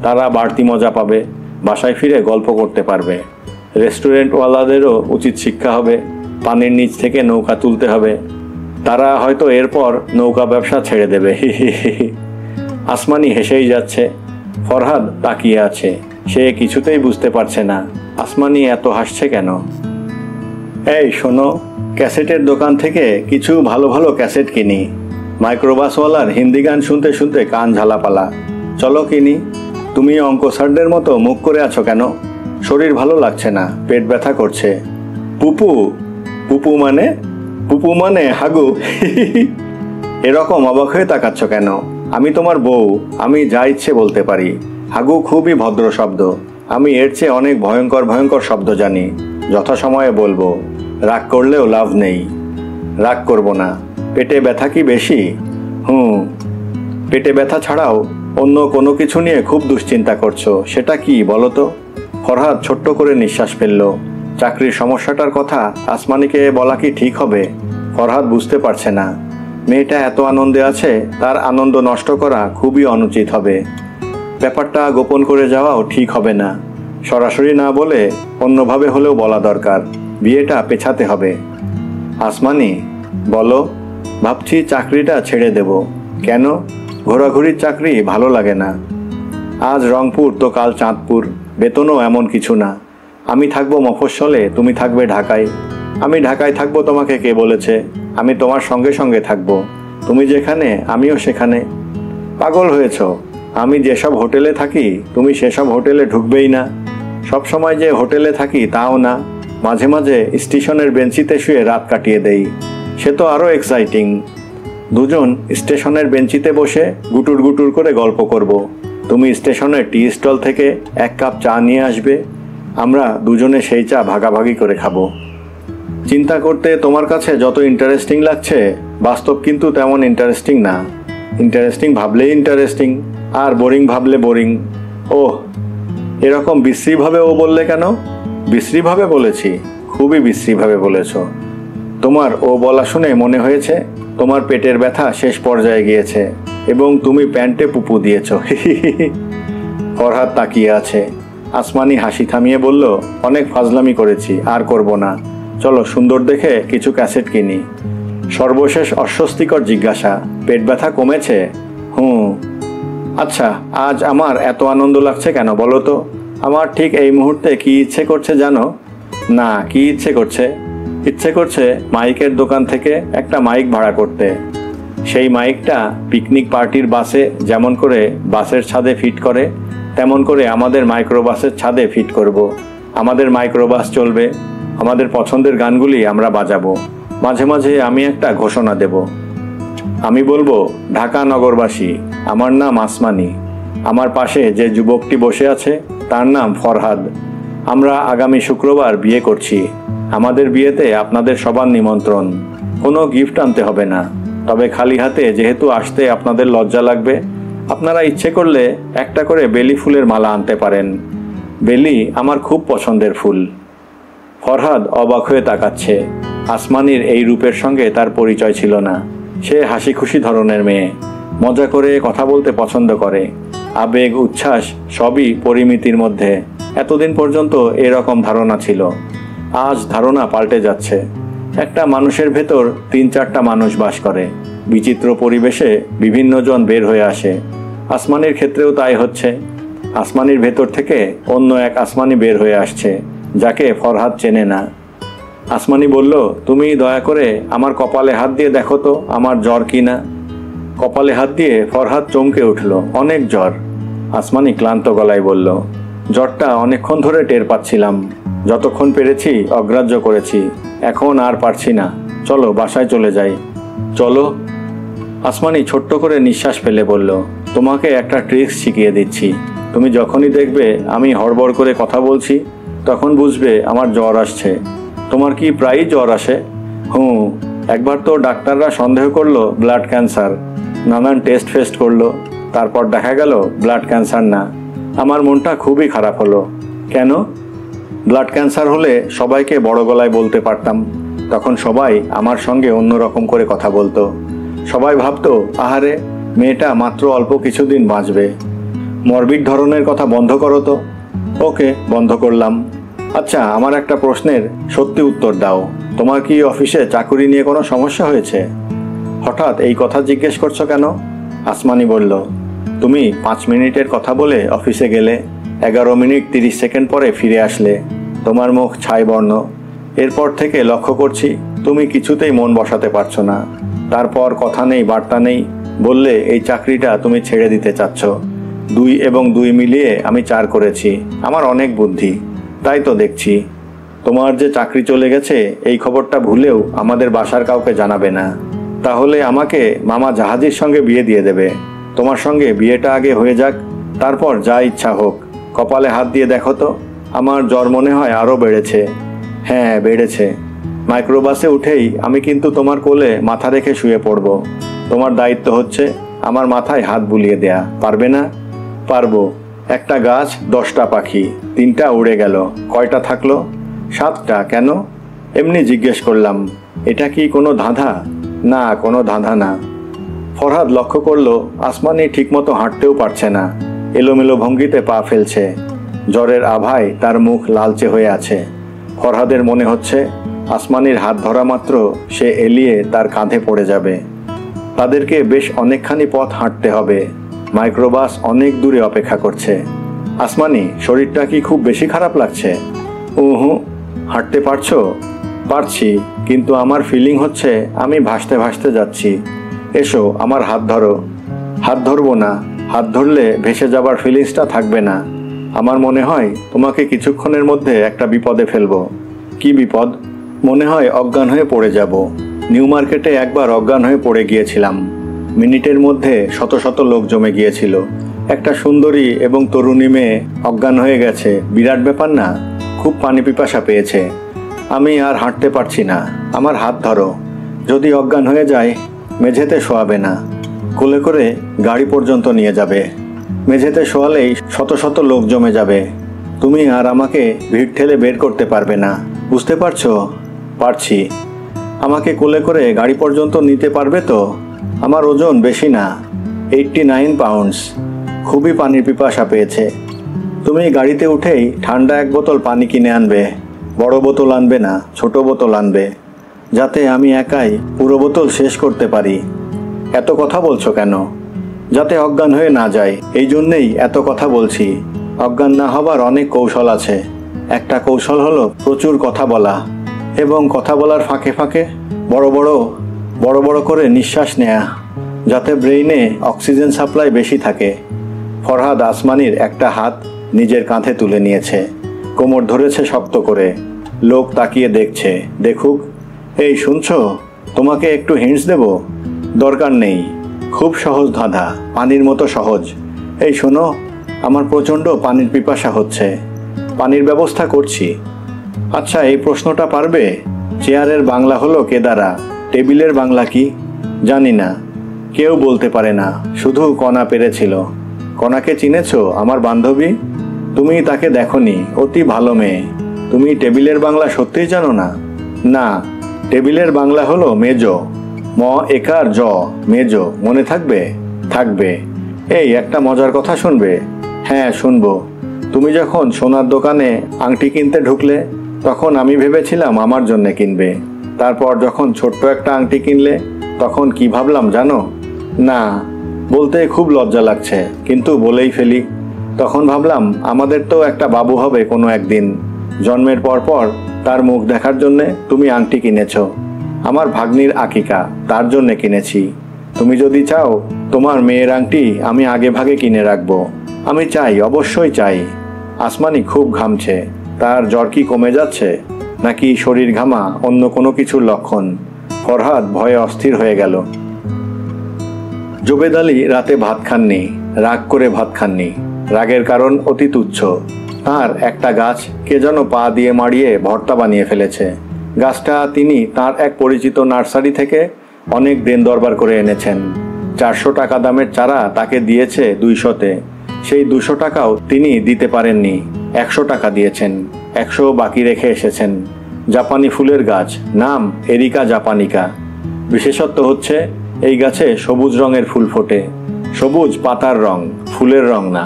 তারা বাড়তি মজা পাবে, বাসায় ফিরে গল্প করতে পারবে। রেস্টুরেন্টওয়ালাদেরও উচিত শিক্ষা হবে, পানির নিচ থেকে নৌকা তুলতে হবে। তারা হয়তো এরপর নৌকা ব্যবসা ছেড়ে দেবে। আসমানি হেসেই যাচ্ছে। ফরহাদ তাকিয়ে আছে। সে কিছুতেই বুঝতে পারছে না আসমানি এত হাসছে কেন। এই শোনো, ক্যাসেটের দোকান থেকে কিছু ভালো ভালো ক্যাসেট কিনি। মাইক্রোবাসওয়ালার হিন্দি গান শুনতে শুনতে কান ঝালাপালা। চলো কিনি। তুমি অঙ্ক স্যারদের মতো মুখ করে আছো কেন? শরীর ভালো লাগছে না, পেট ব্যথা করছে। পুপু? পুপু মানে? পুপু মানে হাগু? এরকম অবাক হয়ে তাকাচ্ছ কেন? আমি তোমার বউ, আমি যা ইচ্ছে বলতে পারি। হাগু খুবই ভদ্র শব্দ। আমি এর চেয়ে অনেক ভয়ঙ্কর ভয়ঙ্কর শব্দ জানি, যথাসময়ে বলবো। রাগ করলেও লাভ নেই। রাগ করব না। পেটে ব্যথা কি বেশি? পেটে ব্যথা ছাড়াও অন্য কোনো কিছু নিয়ে খুব দুশ্চিন্তা করছো, সেটা কি বলো তো? ফরহাদ ছোট্ট করে নিঃশ্বাস ফেলল। চাকরির সমস্যাটার কথা আসমানিকে বলা কি ঠিক হবে? ফরহাদ বুঝতে পারছে না। মেয়েটা এত আনন্দে আছে, তার আনন্দ নষ্ট করা খুবই অনুচিত হবে। ব্যাপারটা গোপন করে যাওয়াও ঠিক হবে না। সরাসরি না বলে অন্যভাবে হলেও বলা দরকার। বিয়েটা পেছাতে হবে। আসমানি, বলো। ভাবছি চাকরিটা ছেড়ে দেব। কেন? ঘোরাঘুরির চাকরি ভালো লাগে না। আজ রংপুর তো কাল চাঁদপুর, বেতনও এমন কিছু না। আমি থাকবো মফস্বলে, তুমি থাকবে ঢাকায়। আমি ঢাকায় থাকবো তোমাকে কে বলেছে? আমি তোমার সঙ্গে সঙ্গে থাকবো। তুমি যেখানে আমিও সেখানে। পাগল হয়েছ? আমি যেসব হোটেলে থাকি তুমি সেসব হোটেলে ঢুকবেই না। সব সময় যে হোটেলে থাকি তাও না, মাঝে মাঝে স্টেশনের বেঞ্চিতে শুয়ে রাত কাটিয়ে দেই। সে তো আরও এক্সাইটিং। দুজন স্টেশনের বেঞ্চিতে বসে গুটুর গুটুর করে গল্প করব। তুমি স্টেশনের টি স্টল থেকে এক কাপ চা নিয়ে আসবে, আমরা দুজনে সেই চা ভাগাভাগি করে খাবো। চিন্তা করতে তোমার কাছে যত ইন্টারেস্টিং লাগছে, বাস্তব কিন্তু তেমন ইন্টারেস্টিং না। ইন্টারেস্টিং ভাবলেই ইন্টারেস্টিং, আর বোরিং ভাবলে বোরিং। ওহ, এরকম বিশ্রীভাবে ও বললে কেন? বিশ্রীভাবে বলেছি? খুবই বিশ্রীভাবে বলেছ। তোমার ও বলা শুনে মনে হয়েছে তোমার পেটের ব্যথা শেষ পর্যায়ে গিয়েছে এবং তুমি প্যান্টে পুপু দিয়েছ। ফরহাদ তাকিয়ে আছে। আসমানি হাসি থামিয়ে বলল, অনেক ফাজলামি করেছি, আর করব না। চলো সুন্দর দেখে কিছু ক্যাসেট কিনি। সর্বশেষ অস্বস্তিকর জিজ্ঞাসা, পেট ব্যথা কমেছে? আচ্ছা, আজ আমার এত আনন্দ লাগছে কেন বলো তো? আমার ঠিক এই মুহূর্তে কি ইচ্ছে করছে জানো? না, কি ইচ্ছে করছে? ইচ্ছে করছে মাইকের দোকান থেকে একটা মাইক ভাড়া করতে। সেই মাইকটা পিকনিক পার্টির বাসে যেমন করে বাসের ছাদে ফিট করে, তেমন করে আমাদের মাইক্রোবাসের ছাদে ফিট করব। আমাদের মাইক্রোবাস চলবে, আমাদের পছন্দের গানগুলি আমরা বাজাবো। মাঝে মাঝে আমি একটা ঘোষণা দেব। আমি বলবো, ঢাকা নগরবাসী, আমার নাম আসমানি। আমার পাশে যে যুবকটি বসে আছে তার নাম ফরহাদ। আমরা আগামী শুক্রবার বিয়ে করছি। আমাদের বিয়েতে আপনাদের সবার নিমন্ত্রণ। কোনো গিফট আনতে হবে না, তবে খালি হাতে যেহেতু আসতে আপনাদের লজ্জা লাগবে, আপনারা ইচ্ছে করলে একটা করে বেলি ফুলের মালা আনতে পারেন। বেলি আমার খুব পছন্দের ফুল। ফরহাদ অবাক হয়ে তাকাচ্ছে। আসমানির এই রূপের সঙ্গে তার পরিচয় ছিল না। সে হাসি খুশি ধরনের মেয়ে, মজা করে কথা বলতে পছন্দ করে। আবেগ উচ্ছ্বাস সবই পরিমিতির মধ্যে। এতদিন পর্যন্ত এরকম ধারণা ছিল, আজ ধারণা পাল্টে যাচ্ছে। একটা মানুষের ভেতর 3-4টা মানুষ বাস করে। বিচিত্র পরিবেশে বিভিন্ন জন বের হয়ে আসে। আসমানির ক্ষেত্রেও তাই হচ্ছে। আসমানির ভেতর থেকে অন্য এক আসমানি বের হয়ে আসছে, যাকে ফরহাদ চেনে না। আসমানি বলল, তুমি দয়া করে আমার কপালে হাত দিয়ে দেখো তো আমার জ্বর কি না। কপালে হাত দিয়ে ফরহাদ চমকে উঠল। অনেক জ্বর। আসমানি ক্লান্ত গলায় বলল, জ্বরটা অনেকক্ষণ ধরে টের পাচ্ছিলাম। যতক্ষণ পেরেছি অগ্রাহ্য করেছি, এখন আর পারছি না। চলো বাসায় চলে যাই। চলো। আসমানি ছোট্ট করে নিঃশ্বাস ফেলে বলল, তোমাকে একটা ট্রিক্স শিখিয়ে দিচ্ছি। তুমি যখনই দেখবে আমি হড়বড় করে কথা বলছি, তখন বুঝবে আমার জ্বর আসছে। তোমার কি প্রায়ই জ্বর আসে? একবার তো ডাক্তাররা সন্দেহ করলো ব্লাড ক্যান্সার। নানান টেস্ট ফেস্ট করলো, তারপর দেখা গেল ব্লাড ক্যান্সার না। আমার মনটা খুবই খারাপ হলো। কেন? ব্লাড ক্যান্সার হলে সবাইকে বড় গলায় বলতে পারতাম। তখন সবাই আমার সঙ্গে অন্যরকম করে কথা বলতো। সবাই ভাবতো, আহারে মেয়েটা মাত্র অল্প কিছুদিন বাঁচবে। মরবিড ধরনের কথা বন্ধ করো তো। ওকে, বন্ধ করলাম। আচ্ছা, আমার একটা প্রশ্নের সত্যি উত্তর দাও। তোমার কি অফিসে চাকুরি নিয়ে কোনো সমস্যা হয়েছে? হঠাৎ এই কথা জিজ্ঞেস করছো কেন? আসমানি বলল, তুমি 5 মিনিটের কথা বলে অফিসে গেলে, 11 মিনিট 30 সেকেন্ড পরে ফিরে আসলে। তোমার মুখ ছাই বর্ণ। এরপর থেকে লক্ষ্য করছি তুমি কিছুতেই মন বসাতে পারছো না। তারপর কথা নেই বার্তা নেই, বললে এই চাকরিটা তুমি ছেড়ে দিতে চাচ্ছ। 2 এবং 2 মিলিয়ে আমি 4 করেছি। আমার অনেক বুদ্ধি, তাই তো দেখছি। তোমার যে চাকরি চলে গেছে এই খবরটা ভুলেও আমাদের বাসার কাউকে জানাবে না। তাহলে আমাকে মামা জাহাজির সঙ্গে বিয়ে দিয়ে দেবে। তোমার সঙ্গে বিয়েটা আগে হয়ে যাক, তারপর যা ইচ্ছা হোক। কপালে হাত দিয়ে দেখো তো, আমার জ্বর মনে হয় আরও বেড়েছে। হ্যাঁ, বেড়েছে। মাইক্রোবাসে উঠেই আমি কিন্তু তোমার কোলে মাথা রেখে শুয়ে পড়ব। তোমার দায়িত্ব হচ্ছে আমার মাথায় হাত বুলিয়ে দেয়া। পারবে না? পারবো। একটা গাছ 10টা পাখি, 3টা উড়ে গেল, কয়টা থাকলো? 7টা। কেন? এমনি জিজ্ঞেস করলাম। এটা কি কোনো ধাঁধা? না, কোনো ধাঁধা না। ফরহাদ লক্ষ্য করলো আসমানি ঠিকমতো হাঁটতেও পারছে না, এলোমেলো ভঙ্গিতে পা ফেলছে। জ্বরের আভায় তার মুখ লালচে হয়ে আছে। ফরহাদের মনে হচ্ছে আসমানির হাত ধরা মাত্র সে এলিয়ে তার কাঁধে পড়ে যাবে। তাদেরকে বেশ অনেকখানি পথ হাঁটতে হবে। মাইক্রোবাস অনেক দূরে অপেক্ষা করছে। আসমানি, শরীরটা কি খুব বেশি খারাপ লাগছে? হাঁটতে পারছো? পারছি, কিন্তু আমার ফিলিং হচ্ছে আমি ভাসতে ভাসতে যাচ্ছি। এসো, আমার হাত ধরো। হাত ধরবো না। হাত ধরলে ভেসে যাবার ফিলিংসটা থাকবে না। আমার মনে হয় তোমাকে কিছুক্ষণের মধ্যে একটা বিপদে ফেলবো। কি বিপদ? মনে হয় অজ্ঞান হয়ে পড়ে যাব। নিউ মার্কেটে একবার অজ্ঞান হয়ে পড়ে গিয়েছিলাম। মিনিটের মধ্যে শত শত লোক জমে গিয়েছিল। একটা সুন্দরী এবং তরুণী মেয়ে অজ্ঞান হয়ে গেছে। বিরাট ব্যাপার না? খুব পানি পিপাসা পেয়েছে। আমি আর হাঁটতে পারছি না। আমার হাত ধরো। যদি অজ্ঞান হয়ে যায় মেঝেতে শোয়াবে না, কোলে করে গাড়ি পর্যন্ত নিয়ে যাবে। মেঝেতে শোয়ালেই শত শত লোক জমে যাবে। তুমি আর আমাকে ভিড় ঠেলে বের করতে পারবে না। বুঝতে পারছো? পারছি। আমাকে কোলে করে গাড়ি পর্যন্ত নিতে পারবে তো? আমার ওজন বেশি না, 89 পাউন্ডস। খুবই পানির পিপাসা পেয়েছে। তুমি গাড়িতে উঠেই ঠান্ডা 1 বোতল পানি কিনে আনবে। বড় বোতল আনবে না, ছোট বোতল আনবে, যাতে আমি একাই পুরো বোতল শেষ করতে পারি। এত কথা বলছো কেন? যাতে অজ্ঞান হয়ে না যায়, এই জন্যেই এত কথা বলছি। অজ্ঞান না হবার অনেক কৌশল আছে। একটা কৌশল হলো প্রচুর কথা বলা, এবং কথা বলার ফাঁকে ফাঁকে বড় বড় করে নিঃশ্বাস নেয়া, যাতে ব্রেইনে অক্সিজেন সাপ্লাই বেশি থাকে। ফরহাদ আসমানির একটা হাত নিজের কাঁধে তুলে নিয়েছে, কোমর ধরেছে শক্ত করে। লোক তাকিয়ে দেখছে, দেখুক। এই শুনছো, তোমাকে একটু হিন্টস দেব? দরকার নেই, খুব সহজ ধাঁধা, পানির মতো সহজ। এই শোনো, আমার প্রচণ্ড পানির পিপাসা হচ্ছে, পানির ব্যবস্থা করছি। আচ্ছা, এই প্রশ্নটা পারবে? চেয়ারের বাংলা হলো কেদারা, টেবিলের বাংলা কি? জানি না। কেউ বলতে পারে না, শুধু কণা পেরেছিল। কণাকে চিনেছো? আমার বান্ধবী। তুমি তাকে দেখোনি, অতি ভালো মেয়ে। তুমি টেবিলের বাংলা সত্যিই জানো না? না, টেবিলের বাংলা হলো মেজো। ম একার জ, মেজো। মনে থাকবে? থাকবে। এই একটা মজার কথা শুনবে? হ্যাঁ, শুনবো। তুমি যখন সোনার দোকানে আংটি কিনতে ঢুকলে, তখন আমি ভেবেছিলাম আমার জন্য কিনবে। তারপর যখন ছোট্ট একটা আংটি কিনলে, তখন কি ভাবলাম জানো? না, বলতে খুব লজ্জা লাগছে, কিন্তু বলেই ফেলি। তখন ভাবলাম আমাদের তো একটা বাবু হবে কোনো একদিন। জন্মের পর তার মুখ দেখার জন্যে তুমি আংটি কিনেছো। আমার ভাগ্নির আকিকা, তার জন্যে কিনেছি। তুমি যদি চাও তোমার মেয়ের আংটি আমি আগে ভাগে কিনে রাখবো। আমি চাই, অবশ্যই চাই। আসমানি খুব ঘামছে। তার জ্বর কি কমে যাচ্ছে, নাকি শরীর ঘামা অন্য কোনো কিছুর লক্ষণ? ফরহাদ ভয়ে অস্থির হয়ে গেল। জোবেদ আলী রাতে ভাত খাননি, রাগ করে ভাত খাননি। রাগের কারণ অতি তুচ্ছ। তার একটা গাছ কে যেন পা দিয়ে মাড়িয়ে ভর্তা বানিয়ে ফেলেছে। গাছটা তিনি তার এক পরিচিত নার্সারি থেকে অনেক দেন দরবার করে এনেছেন। 400 টাকা দামের চারা তাকে দিয়েছে 200-তে। সেই 200 টাকাও তিনি দিতে পারেননি, 100 টাকা দিয়েছেন। 100 বাকি রেখে এসেছেন। জাপানি ফুলের গাছ, নাম এরিকা জাপানিকা। বিশেষত্ব হচ্ছে এই গাছে সবুজ রঙের ফুল ফোটে। সবুজ পাতার রং, ফুলের রং না।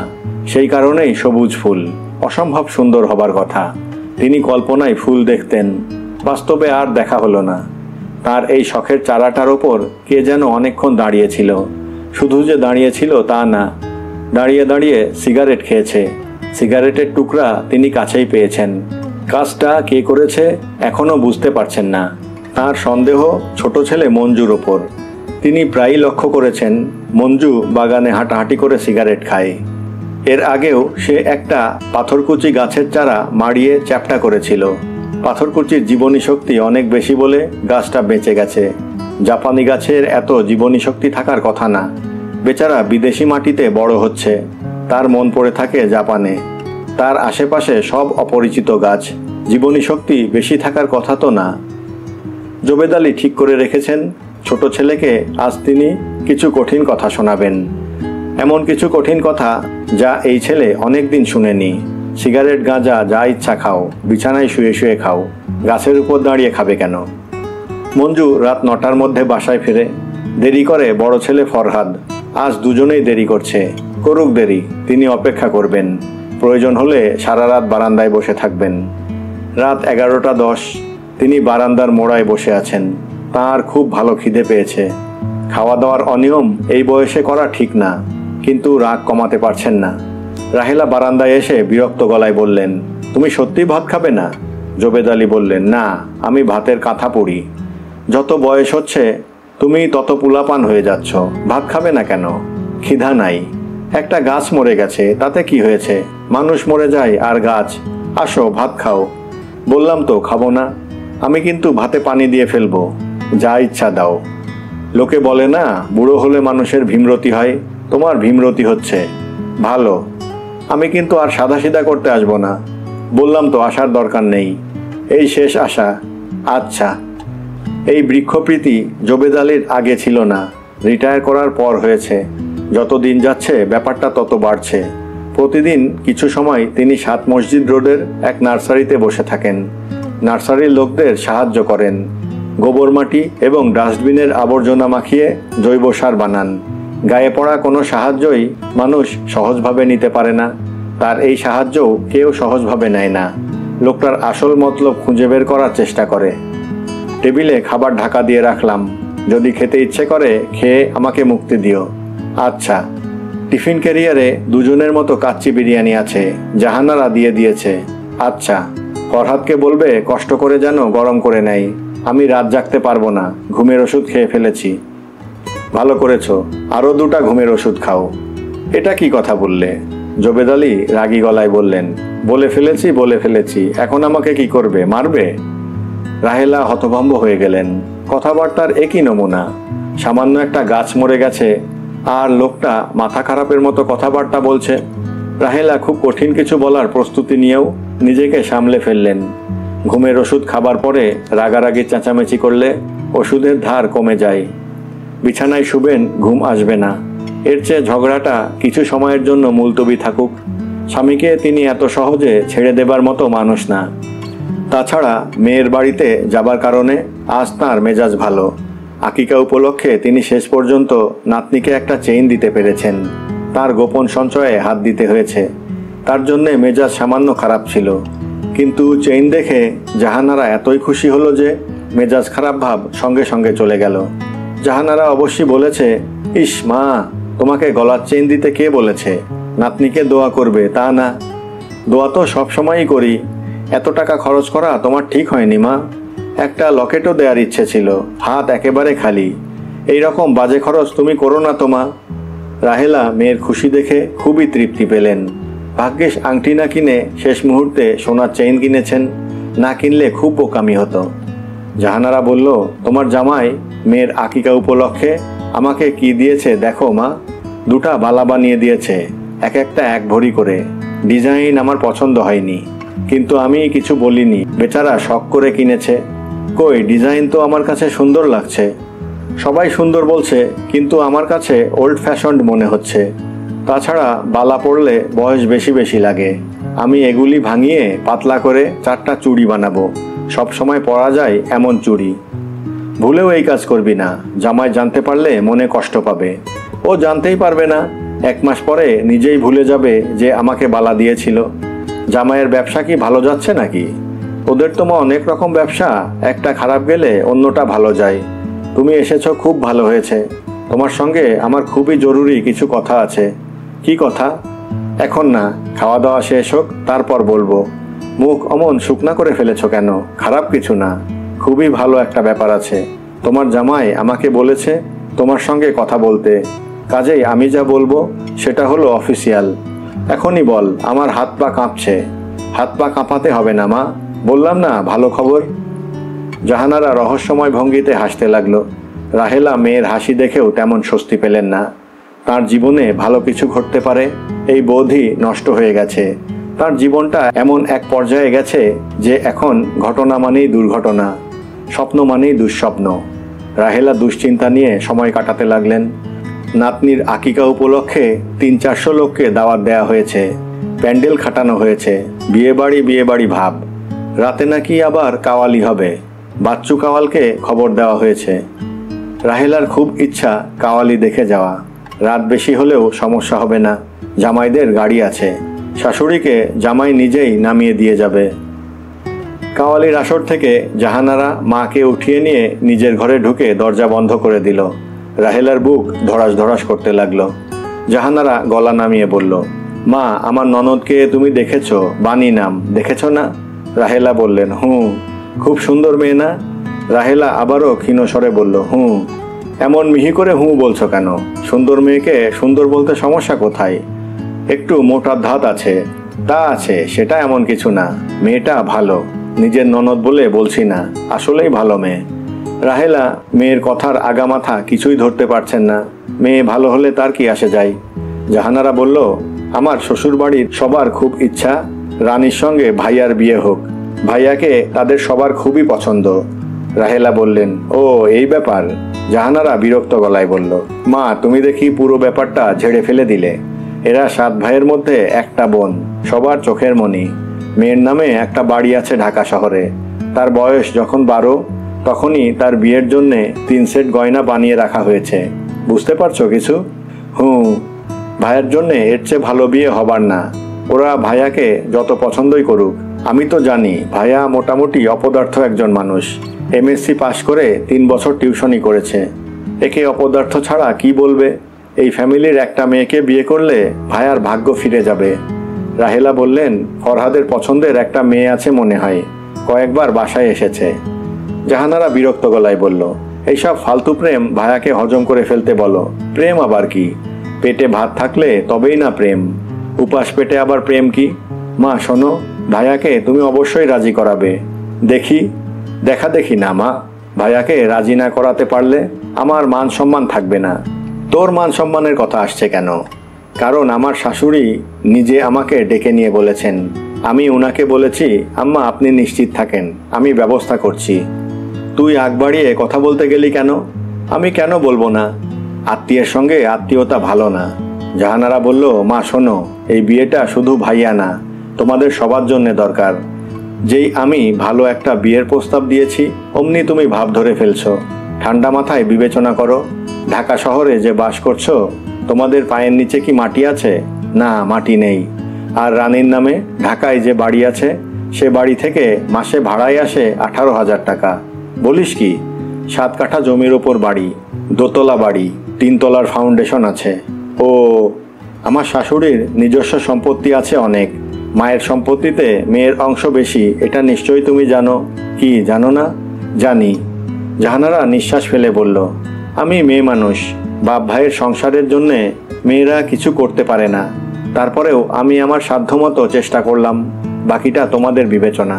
সেই কারণেই সবুজ ফুল। অসম্ভব সুন্দর হবার কথা। তিনি কল্পনায় ফুল দেখতেন, বাস্তবে আর দেখা হলো না। তার এই শখের চারাটার ওপর কে যেন অনেকক্ষণ দাঁড়িয়েছিল। শুধু যে দাঁড়িয়েছিল তা না, দাঁড়িয়ে দাঁড়িয়ে সিগারেট খেয়েছে। সিগারেটের টুকরা তিনি কাছেই পেয়েছেন। কাজটা কে করেছে এখনো বুঝতে পারছেন না। তার সন্দেহ ছোট ছেলে মঞ্জুর ওপর। তিনি প্রায়ই লক্ষ্য করেছেন মঞ্জু বাগানে হাঁটাহাঁটি করে সিগারেট খায়। এর আগেও সে একটা পাথরকুচি গাছের চারা মাড়িয়ে চ্যাপ্টা করেছিল। পাথরকুচির জীবনী শক্তি অনেক বেশি বলে গাছটা বেঁচে গেছে। জাপানি গাছের এত জীবনী শক্তি থাকার কথা না। বেচারা বিদেশি মাটিতে বড় হচ্ছে, তার মন পড়ে থাকে জাপানে। তার আশেপাশে সব অপরিচিত গাছ, জীবনী শক্তি বেশি থাকার কথা তো না। জোবেদ আলী ঠিক করে রেখেছেন ছোট ছেলেকে আজ তিনি কিছু কঠিন কথা শোনাবেন। এমন কিছু কঠিন কথা যা এই ছেলে অনেক দিন শুনেনি। সিগারেট গাঁজা যা ইচ্ছা খাও, বিছানায় শুয়ে শুয়ে খাও, গাছের উপর দাঁড়িয়ে খাবে কেন? মঞ্জু রাত 9টার মধ্যে বাসায় ফিরে। দেরি করে বড় ছেলে ফরহাদ। আজ দুজনেই দেরি করছে, করুক দেরি, তিনি অপেক্ষা করবেন। প্রয়োজন হলে সারা রাত বারান্দায় বসে থাকবেন। রাত 11টা 10, তিনি বারান্দার মোড়ায় বসে আছেন। তার খুব ভালো খিদে পেয়েছে। খাওয়া দাওয়ার অনিয়ম এই বয়সে করা ঠিক না, কিন্তু রাগ কমাতে পারছেন না। রাহেলা বারান্দায় এসে বিরক্ত গলায় বললেন, তুমি সত্যি ভাত খাবে না? জোবেদ আলী বললেন, না, আমি ভাতের কাঁথা পড়ি। যত বয়স হচ্ছে তুমি তত পুলাপান হয়ে যাচ্ছ। ভাত খাবে না কেন? খিদা নাই। একটা গাছ মরে গেছে, তাতে কি হয়েছে? মানুষ মরে যায় আর গাছ। আসো ভাত খাও। বললাম তো খাবো না। আমি কিন্তু ভাতে পানি দিয়ে ফেলবো, যা ইচ্ছা দাও। লোকে বলে না বুড়ো হলে মানুষের ভীমরতি হয়, তোমার ভীমরতি হচ্ছে। ভালো, আমি কিন্তু আর সাদাসিধা করতে আসবো না। বললাম তো আসার দরকার নেই, এই শেষ আশা। আচ্ছা। এই বৃক্ষপ্রীতি জোবেদ আলীর আগে ছিল না, রিটায়ার করার পর হয়েছে। যত দিন যাচ্ছে ব্যাপারটা তত বাড়ছে। প্রতিদিন কিছু সময় তিনি 7 মসজিদ রোডের এক নার্সারিতে বসে থাকেন। নার্সারির লোকদের সাহায্য করেন। গোবর মাটি এবং ডাস্টবিনের আবর্জনা মাখিয়ে জৈব সার বানান। গায়ে পড়া কোনো সাহায্যই মানুষ সহজভাবে নিতে পারে না। তার এই সাহায্যও কেউ সহজভাবে নেয় না। লোকটার আসল মতলব খুঁজে বের করার চেষ্টা করে। টেবিলে খাবার ঢাকা দিয়ে রাখলাম, যদি খেতে ইচ্ছে করে খেয়ে আমাকে মুক্তি দিও। আচ্ছা। টিফিন ক্যারিয়ারে দুজনের মতো কাচ্চি বিরিয়ানি আছে, জাহানারা দিয়ে দিয়েছে। আচ্ছা। ফরহাদকে বলবে কষ্ট করে যেন গরম করে নেয়। আমি রাত জাগতে পারবো না, ঘুমের ওষুধ খেয়ে ফেলেছি। ভালো করেছো, আরও 2টা ঘুমের ওষুধ খাও। এটা কি কথা বললে? জোবেদ আলী রাগী গলায় বললেন, বলে ফেলেছি, এখন আমাকে কি করবে, মারবে? রাহেলা হতভম্ব হয়ে গেলেন। কথাবার্তার একই নমুনা। সামান্য একটা গাছ মরে গেছে আর লোকটা মাথা খারাপের মতো কথাবার্তা বলছে। রাহেলা খুব কঠিন কিছু বলার প্রস্তুতি নিয়েও নিজেকে সামলে ফেললেন। ঘুমের ওষুধ খাবার পরে রাগারাগি চেঁচামেচি করলে ওষুধের ধার কমে যায়। বিছানায় শুবেন, ঘুম আসবে না। এর চেয়ে ঝগড়াটা কিছু সময়ের জন্য মুলতবি থাকুক। স্বামীকে তিনি এত সহজে ছেড়ে দেবার মতো মানুষ না। তাছাড়া মেয়ের বাড়িতে যাবার কারণে আজ তাঁর মেজাজ ভালো। আকিকা উপলক্ষে তিনি শেষ পর্যন্ত নাতনিকে একটা চেইন দিতে পেরেছেন। তার গোপন সঞ্চয়ে হাত দিতে হয়েছে। তার জন্যে মেজাজ সামান্য খারাপ ছিল, কিন্তু চেইন দেখে জাহানারা এতই খুশি হলো যে মেজাজ খারাপ ভাব সঙ্গে সঙ্গে চলে গেল। জাহানারা অবশ্যই বলেছে, ইস মা, তোমাকে গলার চেইন দিতে কে বলেছে? নাতনিকে দোয়া করবে তা না? দোয়া তো সবসময়ই করি। এত টাকা খরচ করা তোমার ঠিক হয়নি মা। একটা লকেটও দেওয়ার ইচ্ছে ছিল, হাত একেবারে খালি। এই রকম বাজে খরচ তুমি করো না তো মা। রাহেলা মেয়ের খুশি দেখে খুবই তৃপ্তি পেলেন। ভাগ্যিস আংটি না কিনে শেষ মুহূর্তে সোনার চেইন কিনেছেন, না কিনলে খুব বোকামি হতো। জাহানারা বলল, তোমার জামাই মেয়ের আকিকা উপলক্ষে আমাকে কি দিয়েছে দেখো মা। দুটা বালা বানিয়ে দিয়েছে, এক একটা 1 ভরি করে। ডিজাইন আমার পছন্দ হয়নি, কিন্তু আমি কিছু বলিনি, বেচারা শখ করে কিনেছে। কই, ডিজাইন তো আমার কাছে সুন্দর লাগছে। সবাই সুন্দর বলছে, কিন্তু আমার কাছে ওল্ড ফ্যাশনড মনে হচ্ছে। তাছাড়া বালা পড়লে বয়স বেশি বেশি লাগে। আমি এগুলি ভাঙিয়ে পাতলা করে 4টা চুড়ি বানাবো, সব সময় পরা যায় এমন চুড়ি। ভুলেও এই কাজ করবি না, জামাই জানতে পারলে মনে কষ্ট পাবে। ও জানতেই পারবে না, 1 মাস পরে নিজেই ভুলে যাবে যে আমাকে বালা দিয়েছিল। জামাইয়ের ব্যবসা কি ভালো যাচ্ছে নাকি? ওদের তো অনেক রকম ব্যবসা, একটা খারাপ গেলে অন্যটা ভালো যায়। তুমি এসেছো, খুব ভালো হয়েছে। তোমার সঙ্গে আমার খুবই জরুরি কিছু কথা আছে। কি কথা? এখন না, খাওয়া দাওয়া শেষ হোক, তারপর বলবো। মুখ অমন শুকনা করে ফেলেছো কেন? খারাপ কিছু না, খুবই ভালো একটা ব্যাপার আছে। তোমার জামাই আমাকে বলেছে তোমার সঙ্গে কথা বলতে, কাজেই আমি যা বলবো সেটা হলো অফিসিয়াল। এখনই বল, আমার হাত পা কাঁপছে। হাত পা কাঁপাতে হবে না মা, বললাম না ভালো খবর। জাহানারা রহস্যময় ভঙ্গিতে হাসতে লাগলো। রাহেলা মেয়ের হাসি দেখেও তেমন স্বস্তি পেলেন না। তার জীবনে ভালো কিছু ঘটতে পারে এই বোধই নষ্ট হয়ে গেছে। তার জীবনটা এমন এক পর্যায়ে গেছে যে এখন ঘটনা মানেই দুর্ঘটনা, স্বপ্ন মানেই দুঃস্বপ্ন। রাহেলা দুশ্চিন্তা নিয়ে সময় কাটাতে লাগলেন। নাতনির আকিকা উপলক্ষে 300-400 লোককে দাওয়াত দেয়া হয়েছে, প্যান্ডেল খাটানো হয়েছে, বিয়েবাড়ি ভাব। রাতে নাকি আবার কাওয়ালি হবে। বাচ্চু কাওয়ালকে খবর দেওয়া হয়েছে। রাহেলার খুব ইচ্ছা কাওয়ালি দেখে যাওয়া। রাত বেশি হলেও সমস্যা হবে না, জামাইদের গাড়ি আছে। শাশুড়িকে জামাই নিজেই নামিয়ে দিয়ে যাবে। কাওয়ালির আসর থেকে জাহানারা মাকে উঠিয়ে নিয়ে নিজের ঘরে ঢুকে দরজা বন্ধ করে দিল। রাহেলার বুক ধড়াস ধড়াস করতে লাগলো। জাহানারা গলা নামিয়ে বলল, মা, আমার ননদকে তুমি দেখেছো? বানি নাম, দেখেছো না? রাহেলা বললেন, হুঁ। খুব সুন্দর মেয়ে না? রাহেলা আবারও ক্ষীণ স্বরে বলল, হুঁ। এমন মিহি করে হুঁ বলছো কেন? সুন্দর মেয়েকে সুন্দর বলতে সমস্যা কোথায়? একটু মোটা ধাত আছে, তা আছে, সেটা এমন কিছু না। মেয়েটা ভালো, নিজের ননদ বলে বলছি না, আসলেই ভালো মেয়ে। রাহেলা মেয়ের কথার আগামাথা কিছুই ধরতে পারছেন না। মেয়ে ভালো হলে তার কি আসে যায়? জাহানারা বলল, আমার শ্বশুরবাড়ির সবার খুব ইচ্ছা রানীর সঙ্গে ভাইয়ার বিয়ে হোক। ভাইয়াকে তাদের সবার খুবই পছন্দ। রাহেলা বললেন, ও এই ব্যাপার। জাহানারা বিরক্ত গলায় বলল, মা, তুমি দেখি পুরো ব্যাপারটা ঝেড়ে ফেলে দিলে। এরা 7 ভাইয়ের মধ্যে একটা বোন, সবার চোখের মণি। মেয়ের নামে একটা বাড়ি আছে ঢাকা শহরে। তার বয়স যখন 12 তখনই তার বিয়ের জন্যে 3 সেট গয়না বানিয়ে রাখা হয়েছে। বুঝতে পারছো কিছু? হুঁ। ভাইয়ের জন্যে এর চেয়ে ভালো বিয়ে হবার না। ওরা ভাইয়াকে যত পছন্দই করুক, আমি তো জানি ভাইয়া মোটামুটি অপদার্থ একজন মানুষ। MSc পাশ করে 3 বছর টিউশনি করেছে। একে অপদার্থ ছাড়া কি বলবে? এই ফ্যামিলির একটা মেয়েকে বিয়ে করলে ভাইয়ার ভাগ্য ফিরে যাবে। রাহেলা বললেন, ফরহাদের পছন্দের একটা মেয়ে আছে মনে হয়, কয়েকবার বাসায় এসেছে। জাহানারা বিরক্ত গলায় বলল, এইসব ফালতু প্রেম ভাইয়াকে হজম করে ফেলতে বলো। প্রেম আবার কি? পেটে ভাত থাকলে তবেই না প্রেম। উপাস পেটে আবার প্রেম কি? মা শোনো, ভাইয়াকে তুমি অবশ্যই রাজি করাবে। দেখা দেখি না মা, ভাইয়াকে রাজি না করাতে পারলে আমার মান সম্মান থাকবে না। তোর মান সম্মানের কথা আসছে কেন? কারণ আমার শাশুড়ি নিজে আমাকে ডেকে নিয়ে বলেছেন। আমি ওনাকে বলেছি, আম্মা আপনি নিশ্চিত থাকেন, আমি ব্যবস্থা করছি। তুই আগ বাড়িয়ে কথা বলতে গেলি কেন? আমি কেন বলবো না? আত্মীয়ের সঙ্গে আত্মীয়তা ভালো না। জাহানারা বলল, মা শোনো, এই বিয়েটা শুধু ভাইয়া না, তোমাদের সবার জন্য দরকার। যেই আমি ভালো একটা বিয়ের প্রস্তাব দিয়েছি অমনি তুমি ভাব ধরে ফেলছো। ঠান্ডা মাথায় বিবেচনা করো। ঢাকা শহরে যে বাস করছো, তোমাদের পায়ের নিচে কি মাটি আছে? না, মাটি নেই। আর রানীর নামে ঢাকায় যে বাড়ি আছে, সে বাড়ি থেকে মাসে ভাড়ায় আসে 18,000 টাকা। বলিস কি? 7 কাঠা জমির ওপর বাড়ি, দোতলা বাড়ি, 3 তলার ফাউন্ডেশন আছে। ও, আমার শাশুড়ির নিজস্ব সম্পত্তি আছে অনেক। মায়ের সম্পত্তিতে মেয়ের অংশ বেশি, এটা নিশ্চয়ই তুমি জানো। কি জানো না? জানি। জাহানারা নিঃশ্বাস ফেলে বলল, আমি মেয়ে মানুষ, বাপ ভাইয়ের সংসারের জন্যে মেয়েরা কিছু করতে পারে না। তারপরেও আমি আমার সাধ্যমতো চেষ্টা করলাম, বাকিটা তোমাদের বিবেচনা।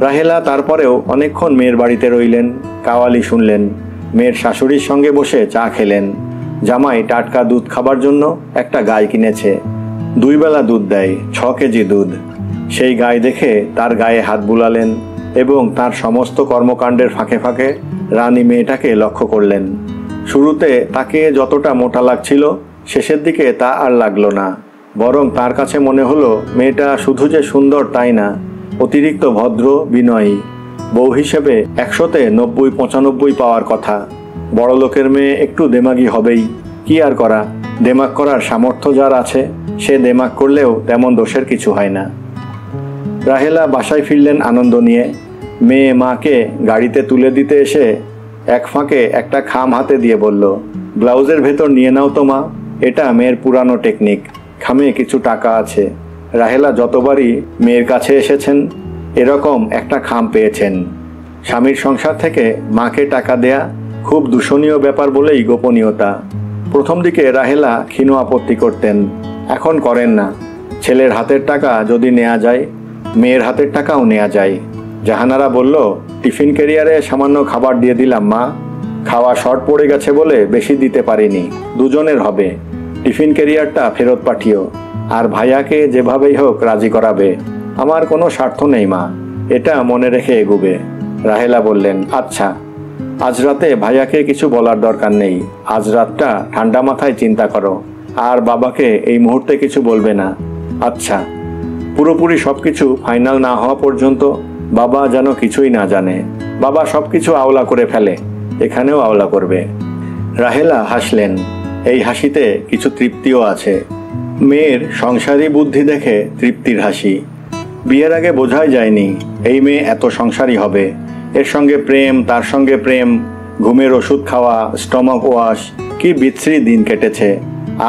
রাহেলা তারপরেও অনেকক্ষণ মেয়ের বাড়িতে রইলেন, কাওয়ালি শুনলেন, মেয়ের শাশুড়ির সঙ্গে বসে চা খেলেন। জামাই টাটকা দুধ খাবার জন্য একটা গাই কিনেছে, 2 বেলা দুধ দেয়, 6 কেজি দুধ। সেই গাই দেখে তার গায়ে হাত বুলালেন এবং তার সমস্ত কর্মকাণ্ডের ফাঁকে ফাঁকে রানী মেয়েটাকে লক্ষ্য করলেন। শুরুতে তাকে যতটা মোটা লাগছিল, শেষের দিকে তা আর লাগলো না, বরং তার কাছে মনে হলো মেয়েটা শুধু যে সুন্দর তাই না, অতিরিক্ত ভদ্র, বিনয়ী। বউ হিসেবে 100-তে 90-95 পাওয়ার কথা। বড় লোকের মেয়ে একটু দেমাগি হবেই, কি আর করা, দেমাগ করার সামর্থ্য যার আছে সে দেমাগ করলেও তেমন দোষের কিছু হয় না। রাহেলা বাসায় ফিরলেন আনন্দ নিয়ে। মেয়ে মাকে গাড়িতে তুলে দিতে এসে এক ফাঁকে একটা খাম হাতে দিয়ে বলল, ব্লাউজের ভেতর নিয়ে নাও তো মা, এটা মেয়ের পুরানো টেকনিক, খামে কিছু টাকা আছে। রাহেলা যতবারই মেয়ের কাছে এসেছেন এরকম একটা খাম পেয়েছেন। স্বামীর সংসার থেকে মাকে টাকা দেয়া খুব দূষণীয় ব্যাপার বলেই গোপনীয়তা। প্রথম দিকে রাহেলা ক্ষীণ আপত্তি করতেন, এখন করেন না। ছেলের হাতের টাকা যদি নেওয়া যায়, মেয়ের হাতের টাকাও নেওয়া যায়। জাহানারা বলল, টিফিন ক্যারিয়ারে সামান্য খাবার দিয়ে দিলাম মা, খাওয়া শর্ট পড়ে গেছে বলে বেশি দিতে পারিনি, দুজনের হবে। টিফিন ক্যারিয়ারটা ফেরত পাঠিও, আর ভাইয়াকে যেভাবেই হোক রাজি করাবে। আমার কোনো স্বার্থ নেই মা, এটা মনে রেখে এগুবে। রাহেলা বললেন, আচ্ছা, আজ রাতে ভাইয়াকে কিছু বলার দরকার নেই, আজ রাতটা ঠান্ডা মাথায় চিন্তা করো, আর বাবাকে এই মুহূর্তে কিছু বলবে না। আচ্ছা, পুরোপুরি সবকিছু ফাইনাল না হওয়া পর্যন্ত বাবা যেন কিছুই না জানে। বাবা সবকিছু আওলা করে ফেলে, এখানেও আওলা করবে। রাহেলা হাসলেন, এই হাসিতে কিছু তৃপ্তিও আছে। মেয়ের সংসারী বুদ্ধি দেখে তৃপ্তির হাসি। বিয়ের আগে বোঝাই যায়নি এই মেয়ে এত সংসারী হবে। এর সঙ্গে প্রেম, তার সঙ্গে প্রেম, ঘুমের ওষুধ খাওয়া, স্টমাক ওয়াশ, কি বিশ্রী দিন কেটেছে।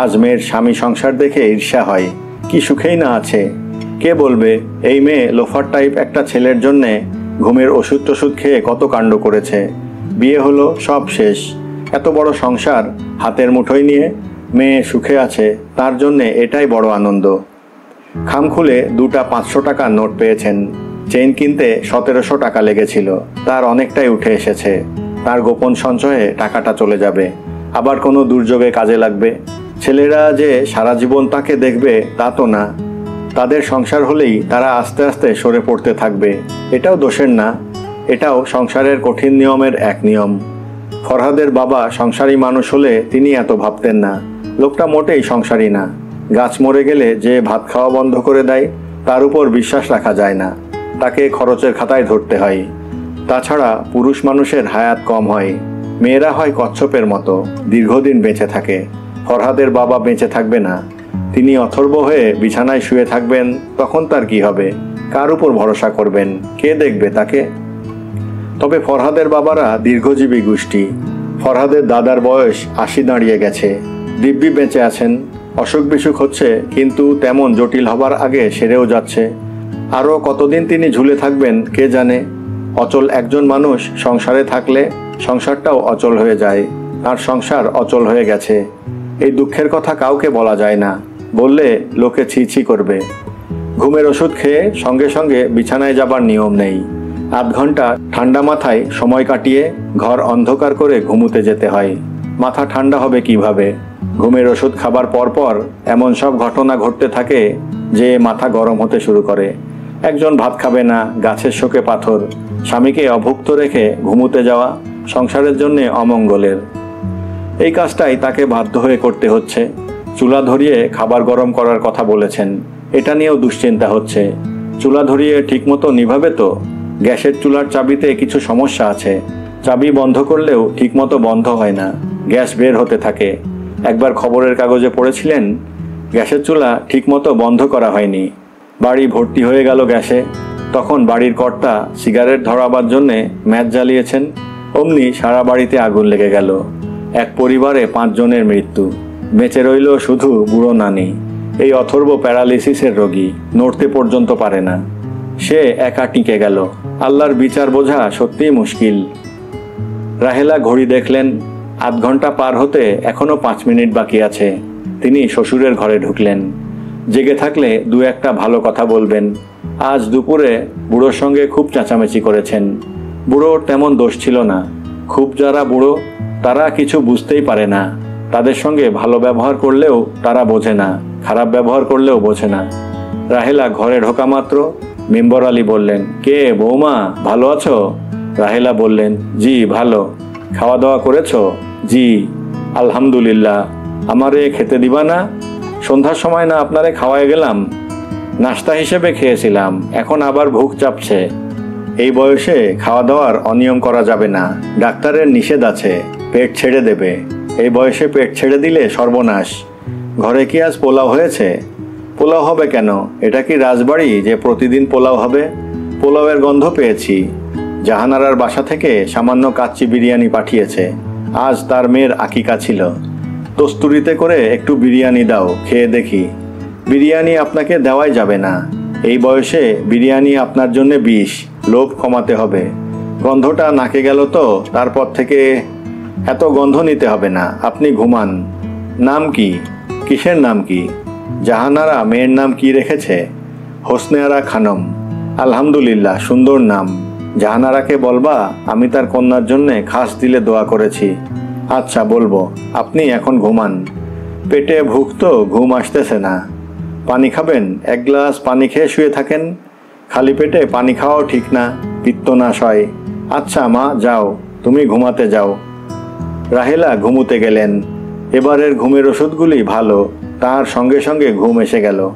আজ মেয়ের স্বামী সংসার দেখে ঈর্ষা হয়, কি সুখেই না আছে। কে বলবে এই মেয়ে লোফার টাইপ একটা ছেলের জন্যে ঘুমের ওষুধ টষুধ খেয়ে কত কাণ্ড করেছে। বিয়ে হলো, সব শেষ। এত বড় সংসার হাতের মুঠোয় নিয়ে মেয়ে সুখে আছে, তার জন্যে এটাই বড় আনন্দ। খাম খুলে 2টা 500 টাকার নোট পেয়েছেন। চেইন কিনতে 1700 টাকা লেগেছিল, তার অনেকটাই উঠে এসেছে। তার গোপন সঞ্চয়ে টাকাটা চলে যাবে, আবার কোনো দুর্যোগে কাজে লাগবে। ছেলেরা যে সারা জীবন তাকে দেখবে তা তো না, তাদের সংসার হলেই তারা আস্তে আস্তে সরে পড়তে থাকবে। এটাও দোষের না, এটাও সংসারের কঠিন নিয়মের এক নিয়ম। ফরহাদের বাবা সংসারী মানুষ হলে তিনি এত ভাবতেন না। লোকটা মোটেই সংসারী না। গাছ মরে গেলে যে ভাত খাওয়া বন্ধ করে দেয় তার উপর বিশ্বাস রাখা যায় না, তাকে খরচের খাতায় ধরতে হয়। তাছাড়া পুরুষ মানুষের হায়াত কম হয়, মেয়েরা হয় কচ্ছপের মতো, দীর্ঘদিন বেঁচে থাকে। ফরহাদের বাবা বেঁচে থাকবে না, তিনি অথর্ব হয়ে বিছানায় শুয়ে থাকবেন, তখন তার কি হবে? কার উপর ভরসা করবেন? কে দেখবে তাকে? তবে ফরহাদের বাবারা দীর্ঘজীবী গোষ্ঠী। ফরহাদের দাদার বয়স 80 দাঁড়িয়ে গেছে, দিব্যি বেঁচে আছেন। অসুখ বিসুখ হচ্ছে, কিন্তু তেমন জটিল হবার আগে সেরেও যাচ্ছে। আরও কতদিন তিনি ঝুলে থাকবেন কে জানে। অচল একজন মানুষ সংসারে থাকলে সংসারটাও অচল হয়ে যায়। তার সংসার অচল হয়ে গেছে, এই দুঃখের কথা কাউকে বলা যায় না, বললে লোকে ছি ছি করবে। ঘুমের ওষুধ খেয়ে সঙ্গে সঙ্গে বিছানায় যাবার নিয়ম নেই। 8 ঘন্টা ঠান্ডা মাথায় সময় কাটিয়ে ঘর অন্ধকার করে ঘুমুতে যেতে হয়। মাথা ঠান্ডা হবে কিভাবে? ঘুমের ওষুধ খাবার পরপর এমন সব ঘটনা ঘটতে থাকে যে মাথা গরম হতে শুরু করে। একজন ভাত খাবে না, গাছের শোকে পাথর। স্বামীকে অভুক্ত রেখে ঘুমুতে যাওয়া সংসারের জন্য অমঙ্গলের। এই কাজটাই তাকে বাধ্য হয়ে করতে হচ্ছে। চুলা ধরিয়ে খাবার গরম করার কথা বলেছেন, এটা নিয়েও দুশ্চিন্তা হচ্ছে। চুলা ধরিয়ে ঠিকমতো নিভাবে তো? গ্যাসের চুলার চাবিতে কিছু সমস্যা আছে, চাবি বন্ধ করলেও ঠিকমতো বন্ধ হয় না, গ্যাস বের হতে থাকে। একবার খবরের কাগজে পড়েছিলেন গ্যাসের চুলা ঠিকমতো বন্ধ করা হয়নি, বাড়ি ভর্তি হয়ে গেল গ্যাসে। তখন বাড়ির কর্তা সিগারেট ধরাবার জন্যে ম্যাচ জ্বালিয়েছেন, অমনি সারা বাড়িতে আগুন লেগে গেল। এক পরিবারে 5 জনের মৃত্যু, বেঁচে রইল শুধু বুড়ো নানি। এই অথর্ব প্যারালিসিসের রোগী, নড়তে পর্যন্ত পারে না। সে একা টিকে গেল। আল্লাহর বিচার বোঝা সত্যিই মুশকিল। রাহেলা ঘড়ি দেখলেন, 8 ঘন্টা পার হতে এখনো 5 মিনিট বাকি আছে। তিনি শ্বশুরের ঘরে ঢুকলেন। জেগে থাকলে দু একটা ভালো কথা বলবেন। আজ দুপুরে বুড়োর সঙ্গে খুব চেঁচামেচি করেছেন। বুড়োর তেমন দোষ ছিল না। খুব যারা বুড়ো তারা কিছু বুঝতেই পারে না। তাদের সঙ্গে ভালো ব্যবহার করলেও তারা বোঝে না, খারাপ ব্যবহার করলেও বোঝে না। রাহেলা ঘরে ঢোকা মাত্র মেম্বর আলী বললেন, কে বৌমা, ভালো আছো? রাহেলা বললেন, জি ভালো। খাওয়া দাওয়া করেছো? জি আলহামদুলিল্লাহ। আমারে খেতে দিবা না? সন্ধ্যার সময় না আপনারে খাওয়ায় গেলাম? নাস্তা হিসেবে খেয়েছিলাম, এখন আবার ভুক চাপছে। এই বয়সে খাওয়া দাওয়ার অনিয়ম করা যাবে না, ডাক্তারের নিষেধ আছে, পেট ছেড়ে দেবে। এই বয়সে পেট ছেড়ে দিলে সর্বনাশ। ঘরে কি আজ পোলাও হয়েছে? পোলাও হবে কেন? এটা কি রাজবাড়ি যে প্রতিদিন পোলাও হবে? পোলাওয়ের গন্ধ পেয়েছি। জাহানারার বাসা থেকে সামান্য কাচ্চি বিরিয়ানি পাঠিয়েছে। আজ তার মেয়ের আকিকা ছিল। তস্তুরিতে করে একটু বিরিয়ানি দাও, খেয়ে দেখি। বিরিয়ানি আপনাকে দেওয়াই যাবে না। এই বয়সে বিরিয়ানি আপনার জন্য বিষ। লোভ কমাতে হবে। গন্ধটা নাকে গেল তো তারপর থেকে এত গন্ধ নিতে হবে না। আপনি ঘুমান। নাম কি? কিসের নাম কি? জাহানারা মেয়ের নাম কি রেখেছে? হোসনে আরা খানম। আলহামদুলিল্লাহ, সুন্দর নাম। জাহানারাকে বলবা আমি তার কন্যার জন্যে খাস দিলে দোয়া করেছি। আচ্ছা বলবো। আপনি এখন ঘুমান। পেটে ভুক তো, ঘুম আসতেছে না। পানি খাবেন? এক গ্লাস পানি খেয়ে শুয়ে থাকেন। খালি পেটে পানি খাওয়াও ঠিক না, পিত্তনাশ হয়। আচ্ছা মা, যাও, তুমি ঘুমাতে যাও। রাহেলা ঘুমুতে গেলেন। এবারের ঘুমের ওষুধগুলি ভালো, তার সঙ্গে সঙ্গে ঘুম এসে গেল।